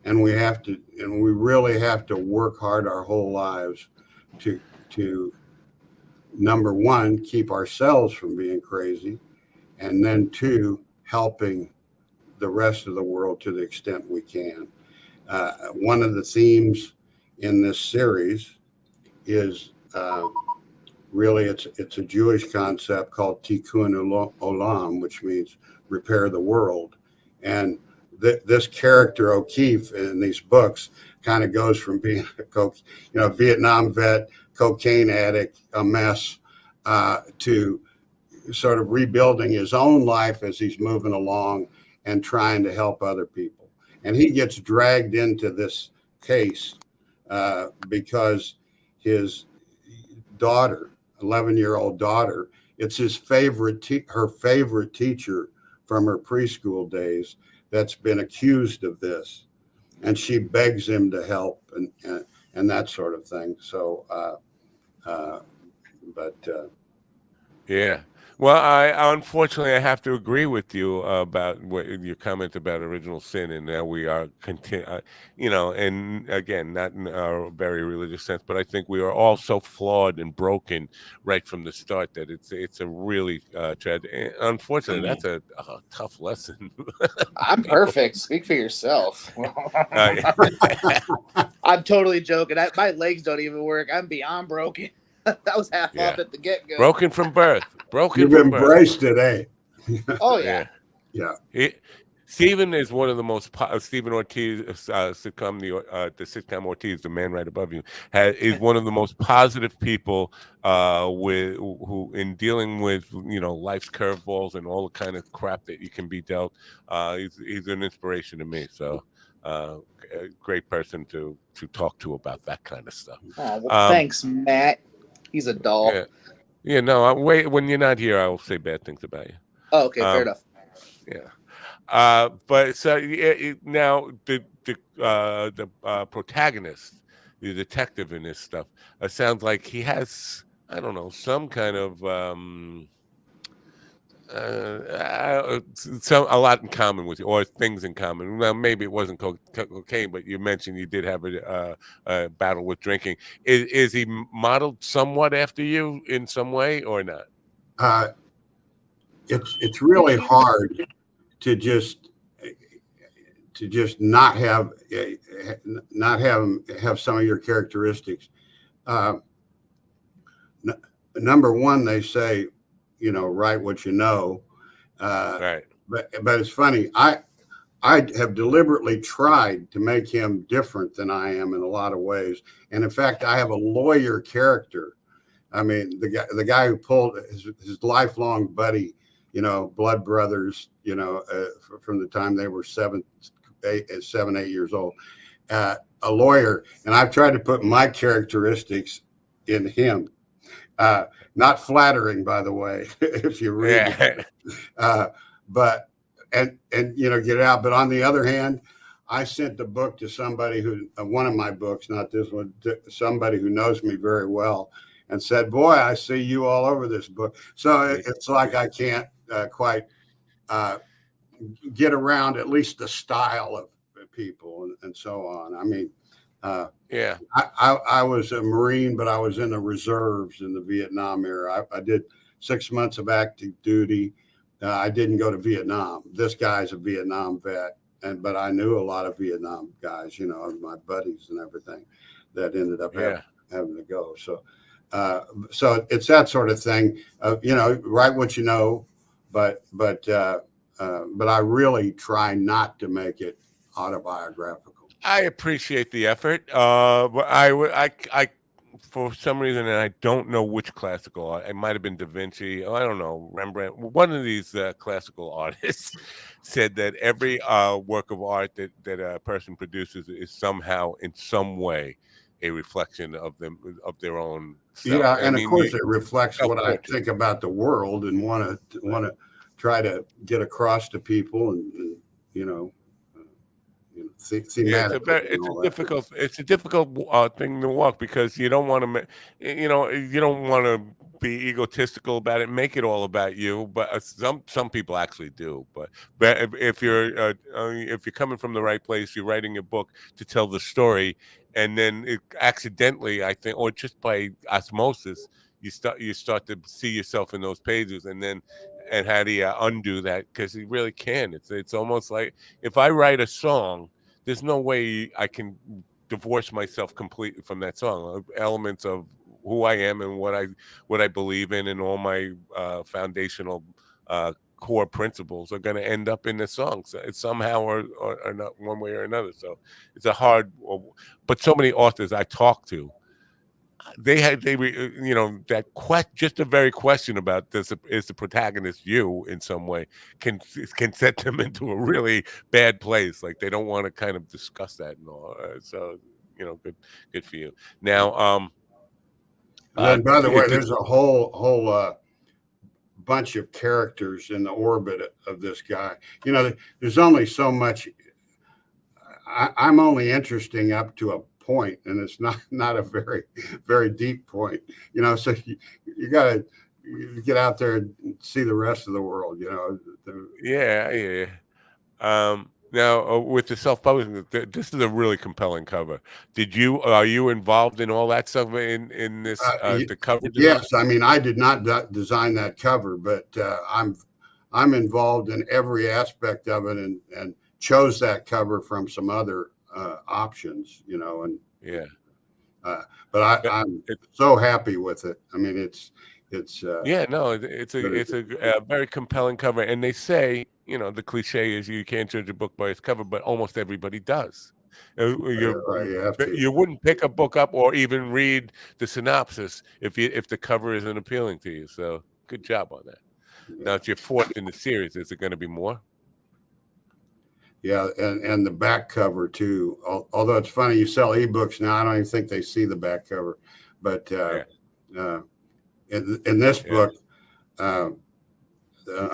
and we really have to work hard our whole lives to number one, keep ourselves from being crazy, and then two, helping the rest of the world to the extent we can. One of the themes in this series is really it's a Jewish concept called tikkun olam, which means repair the world. And this character O'Keefe in these books kind of goes from being a Vietnam vet, cocaine addict, a mess, to sort of rebuilding his own life as he's moving along and trying to help other people. And he gets dragged into this case because his daughter, 11-year-old daughter, it's his her favorite teacher from her preschool days that's been accused of this, and she begs him to help and that sort of thing. So, Yeah. Well, I unfortunately I have to agree with you about your comment about original sin, and now we are and again, not in a very religious sense, but I think we are all so flawed and broken right from the start that it's a really tragic. Unfortunately, that's a tough lesson. I'm perfect. Speak for yourself. Yeah. I'm totally joking. My legs don't even work. I'm beyond broken. That was half off at the get-go. Broken from birth. Broken You've from birth. embraced it, eh? Oh yeah. Yeah. Stephen is one of the most Stephen Ortiz sitcom the sitcom Ortiz, the man right above you, is one of the most positive people who in dealing with life's curveballs and all the kind of crap that you can be dealt. He's an inspiration to me. So a great person to talk to about that kind of stuff. Oh, well, thanks, Matt. He's a doll. Yeah. No. Wait. When you're not here, I will say bad things about you. Oh, okay, fair enough. Yeah. But so now the protagonist, the detective in this stuff, sounds like he has, I don't know, some kind of a lot in common with you, or things in common. Well, maybe it wasn't cocaine, but you mentioned you did have a battle with drinking. Is he modeled somewhat after you in some way, or not? It's really hard to just not have some of your characteristics. Number one, they say, write what you know. Right. But it's funny. I have deliberately tried to make him different than I am in a lot of ways. And in fact, I have a lawyer character. I mean, the guy who pulled his lifelong buddy, blood brothers, from the time they were 7, 8 years old, a lawyer. And I've tried to put my characteristics in him. Not flattering, by the way, if you read it. But get it out. But on the other hand, I sent the book to somebody who, one of my books, not this one, somebody who knows me very well, and said, "Boy, I see you all over this book." So it's like I can't quite get around at least the style of people and so on. I mean, I was a Marine, but I was in the reserves in the Vietnam era. I did 6 months of active duty. I didn't go to Vietnam. This guy's a Vietnam vet, but I knew a lot of Vietnam guys, my buddies and everything that ended up having to go. So it's that sort of thing. Write what you know, but I really try not to make it autobiographical. I appreciate the effort. But I for some reason, and I don't know which classical art, it might have been Da Vinci, I don't know, Rembrandt. One of these classical artists said that every work of art that a person produces is somehow, in some way, a reflection of their own self. Yeah, and of course it reflects what I think about the world and want to try to get across to people and it's a difficult thing to walk, because you don't want to be egotistical about it, make it all about you, but some people actually do. But if you're coming from the right place, you're writing a book to tell the story, and then accidentally, I think, or just by osmosis, you start to see yourself in those pages, and how do you undo that? Because you really can. It's almost like if I write a song there's no way I can divorce myself completely from that song. Elements of who I am and what I believe in, and all my foundational core principles are going to end up in the songs somehow or not, one way or another. So it's a hard, but so many authors I talk to, that just a very question about this, is the protagonist you in some way, can set them into a really bad place. Like they don't want to kind of discuss that and all. So good for you. Now, and then, by the way, there's a whole bunch of characters in the orbit of this guy. There's only so much. I'm only interesting up to a point, and it's not a very, very deep point. So you got to get out there and see the rest of the world. Yeah. Now, with the self-publishing, this is a really compelling cover. Are you involved in all that stuff in this the cover design? Yes, I mean, I did not design that cover, but I'm involved in every aspect of it, and chose that cover from some other options, and yeah. But I'm so happy with it. I mean, it's it's a very compelling cover, and they say, the cliche is you can't judge a book by its cover, but almost everybody does. You wouldn't pick a book up or even read the synopsis if the cover isn't appealing to you. So good job on that. Now it's your fourth in the series. Is it going to be more? Yeah, and the back cover too. Although it's funny, you sell ebooks now, I don't even think they see the back cover, but in this book, a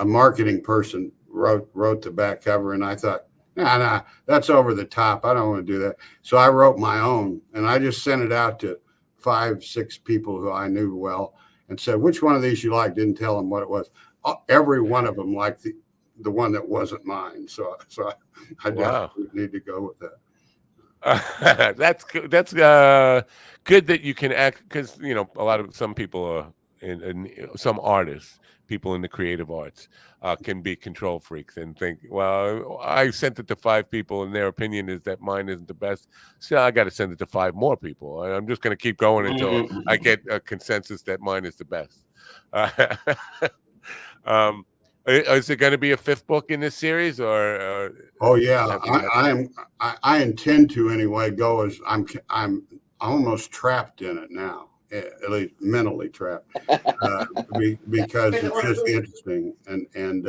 marketing person wrote the back cover, and I thought, nah, that's over the top. I don't want to do that. So I wrote my own, and I just sent it out to 5-6 people who I knew well, and said, which one of these you like? Didn't tell them what it was. Every one of them liked the one that wasn't mine. So I definitely need to go with that. That's good. That's good that you can act, because some people are some artists, people in the creative arts, can be control freaks and think, well, I sent it to 5 people and their opinion is that mine isn't the best, so I got to send it to 5 more people. I'm just going to keep going until I get a consensus that mine is the best. Is there going to be a 5th book in this series, or? Oh yeah, I intend to anyway. Go as I'm almost trapped in it now, at least mentally trapped, because it's just interesting. And in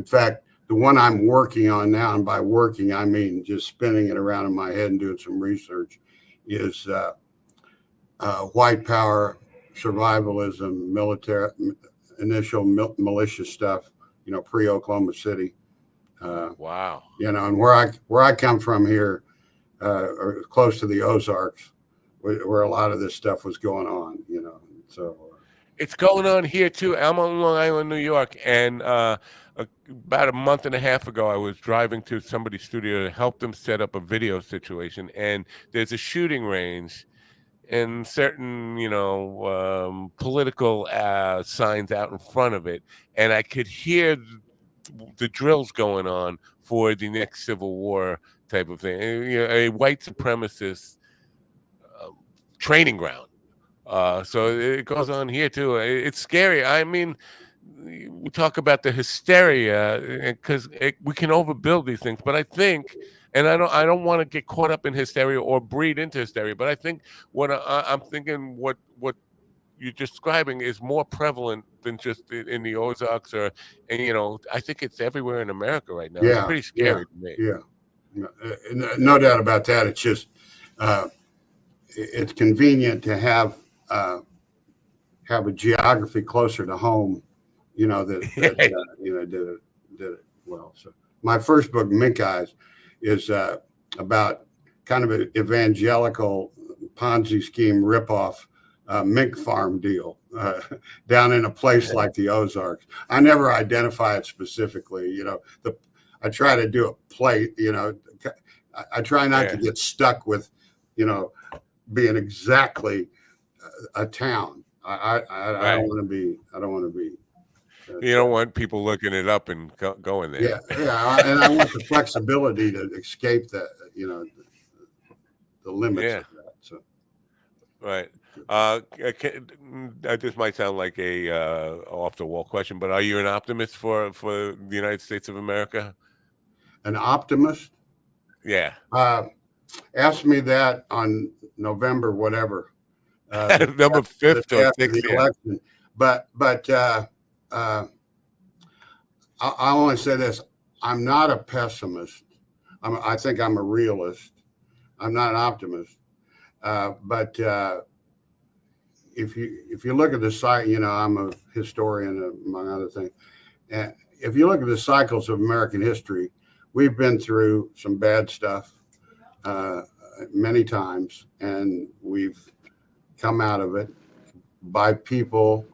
fact, the one I'm working on now, and by working I mean just spinning it around in my head and doing some research, is white power, survivalism, military. Initial militia stuff, pre-Oklahoma City. Wow. And where I come from here, or close to the Ozarks, where a lot of this stuff was going on. So it's going on here too. I'm on Long Island, New York, and about a month and a half ago, I was driving to somebody's studio to help them set up a video situation, and there's a shooting range and certain, political signs out in front of it. And I could hear the drills going on for the next Civil War type of thing. A white supremacist training ground. So it goes on here too. It's scary. I mean, we talk about the hysteria because we can overbuild these things, but I think, and I don't want to get caught up in hysteria or breed into hysteria, but I think what I'm thinking, what you're describing is more prevalent than just in the Ozarks, and I think it's everywhere in America right now. It's pretty scary to me. Yeah, no doubt about that. It's just it's convenient to have a geography closer to home, that did it well. So my first book, Mink Eyes, is about kind of an evangelical Ponzi scheme ripoff mink farm deal down in a place like the Ozarks. I never identify it specifically. I try to do a play. I try not to get stuck with, being exactly a town. I don't want to be. You don't want people looking it up and going there. Yeah, and I want the flexibility to escape that, the limits of that. So, right. This might sound like a off the wall question, but are you an optimist for the United States of America? An optimist? Yeah. Ask me that on November whatever. November 5th or 6th, the election. But I want to say this: I'm not a pessimist. I think I'm a realist. I'm not an optimist. But if you look at the site, I'm a historian among other things. And if you look at the cycles of American history, we've been through some bad stuff many times, and we've come out of it by people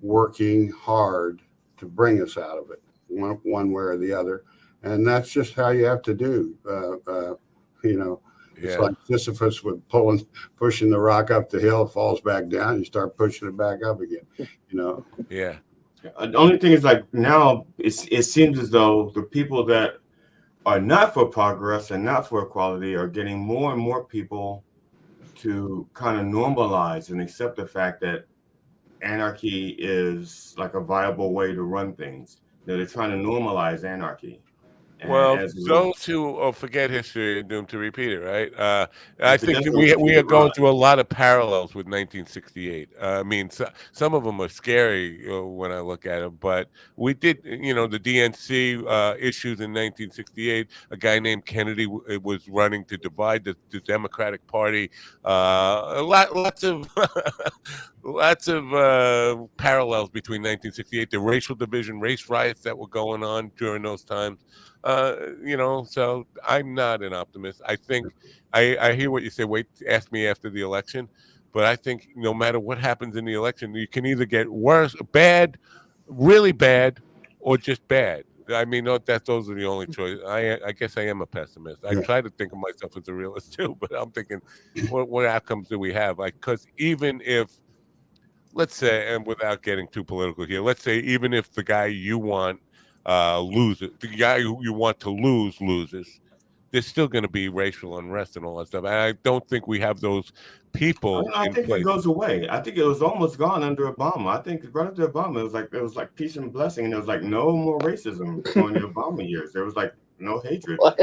working hard to bring us out of it, one way or the other. And that's just how you have to do. It's like Sisyphus with pushing the rock up the hill, falls back down, you start pushing it back up again. Yeah. The only thing is, like, now it seems as though the people that are not for progress and not for equality are getting more and more people to kind of normalize and accept the fact that anarchy is like a viable way to run things. They're trying to normalize anarchy. Well, those who forget history are doomed to repeat it, right? I think that we are going through a lot of parallels with 1968. I mean, some of them are scary when I look at them, but we did, the DNC issues in 1968. A guy named Kennedy was running to divide the Democratic Party. Lots of lots of parallels between 1968, the racial division, race riots that were going on during those times. So I'm not an optimist. I think I hear what you say. Wait, ask me after the election. But I think no matter what happens in the election, you can either get worse, bad, really bad, or just bad. I mean, those are the only choices. I guess I am a pessimist. I try to think of myself as a realist too, but I'm thinking, what outcomes do we have? Because even if, let's say, and without getting too political here, let's say even if the guy you want loses, the guy who you want to loses, there's still going to be racial unrest and all that stuff. And I don't think we have those people. I think it goes away. I think it was almost gone under Obama. I think right after Obama, it was like peace and blessing, and there was like no more racism during the Obama years. There was like no hatred. Well,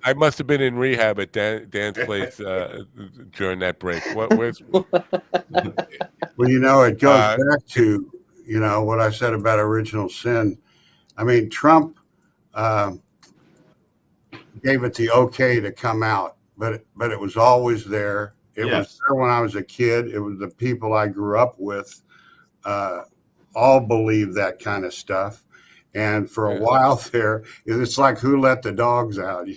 I must have been in rehab at Dan's place during that break. Where's? Well, it goes back to what I said about original sin. I mean, Trump gave it the okay to come out, but it was always there. It was there when I was a kid. It was the people I grew up with all believed that kind of stuff. And for a while there, it's like who let the dogs out, and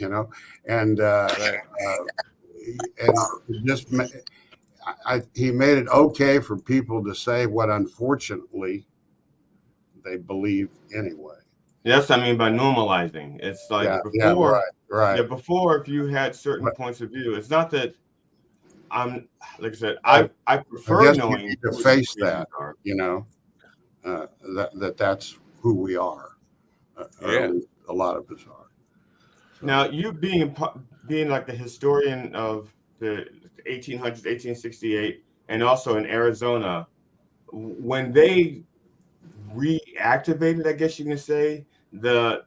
he made it okay for people to say what unfortunately they believe anyway. Yes, I mean by normalizing. It's like before, right. Yeah, before, if you had certain points of view, it's not that I'm, like I said, I prefer knowing you need to face that, that's who we are. A lot of us are. So. Now, you being like the historian of the 1800s, 1868, and also in Arizona, when they reactivated, I guess you can say, the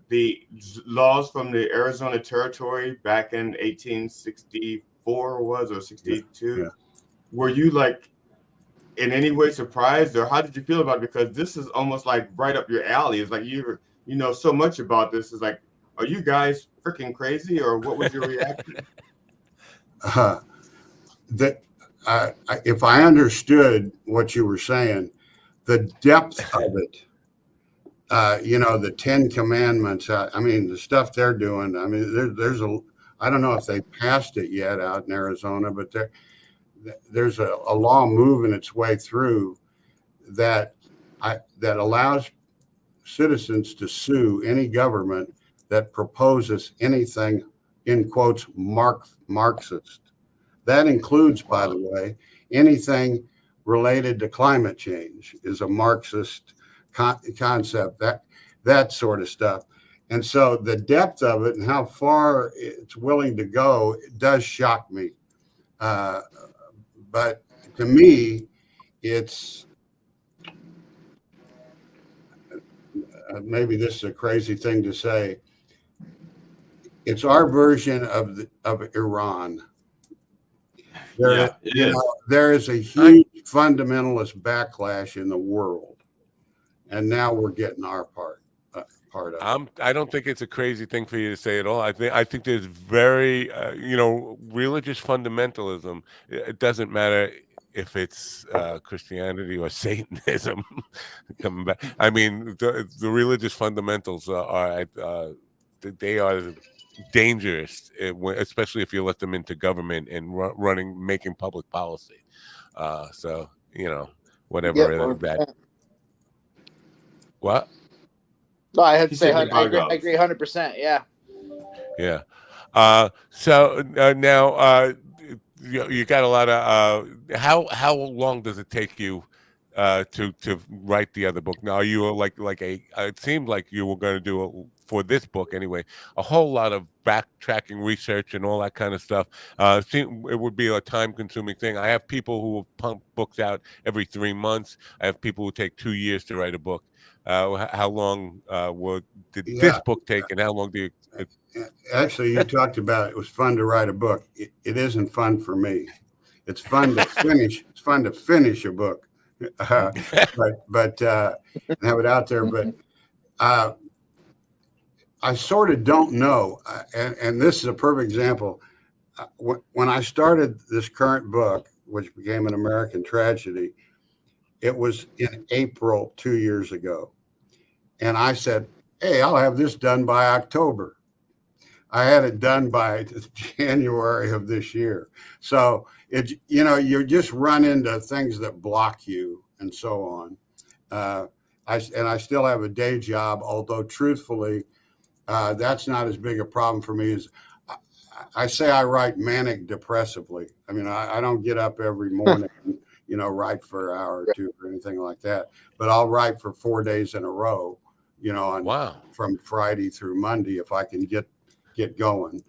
laws from the Arizona Territory back in 1864 or 62, were you like in any way surprised, or how did you feel about it? Because this is almost like right up your alley. It's like you know so much about this. It's like, are you guys freaking crazy, or what was your reaction? If I understood what you were saying, the depth of it, the 10 Commandments, I mean, the stuff they're doing, I mean, I don't know if they passed it yet out in Arizona, but there's a law moving its way through that allows citizens to sue any government that proposes anything, in quotes, Marxist. That includes, by the way, anything related to climate change is a Marxist concept, that sort of stuff. And so the depth of it and how far it's willing to go, it does shock me. But to me, it's maybe this is a crazy thing to say. It's our version of Iran. There is a huge fundamentalist backlash in the world, and now we're getting our part of it. I don't think it's a crazy thing for you to say at all. I think there's very religious fundamentalism. It doesn't matter if it's Christianity or Satanism coming back. I mean, the religious fundamentals they are dangerous, especially if you let them into government and making public policy. So whatever that. What? No, I have to say, I agree 100%. Yeah. Yeah. So now you got a lot of. How long does it take you to write the other book? Now, are you it seemed like you were going to do for this book anyway, a whole lot of backtracking research and all that kind of stuff. It would be a time-consuming thing. I have people who pump books out every 3 months. I have people who take 2 years to write a book. How long did this book take, and how long do you? Actually, you talked about it was fun to write a book. It isn't fun for me. It's fun to finish. It's fun to finish a book, but have it out there. But I sort of don't know, and this is a perfect example. When I started this current book, which became An American Tragedy, it was in April 2 years ago. And I said, hey, I'll have this done by October. I had it done by January of this year. So, you just run into things that block you and so on. I still have a day job, although truthfully, that's not as big a problem for me as I say I write manic depressively. I mean, I don't get up every morning and, write for an hour or two or anything like that, but I'll write for 4 days in a row, from Friday through Monday if I can get going.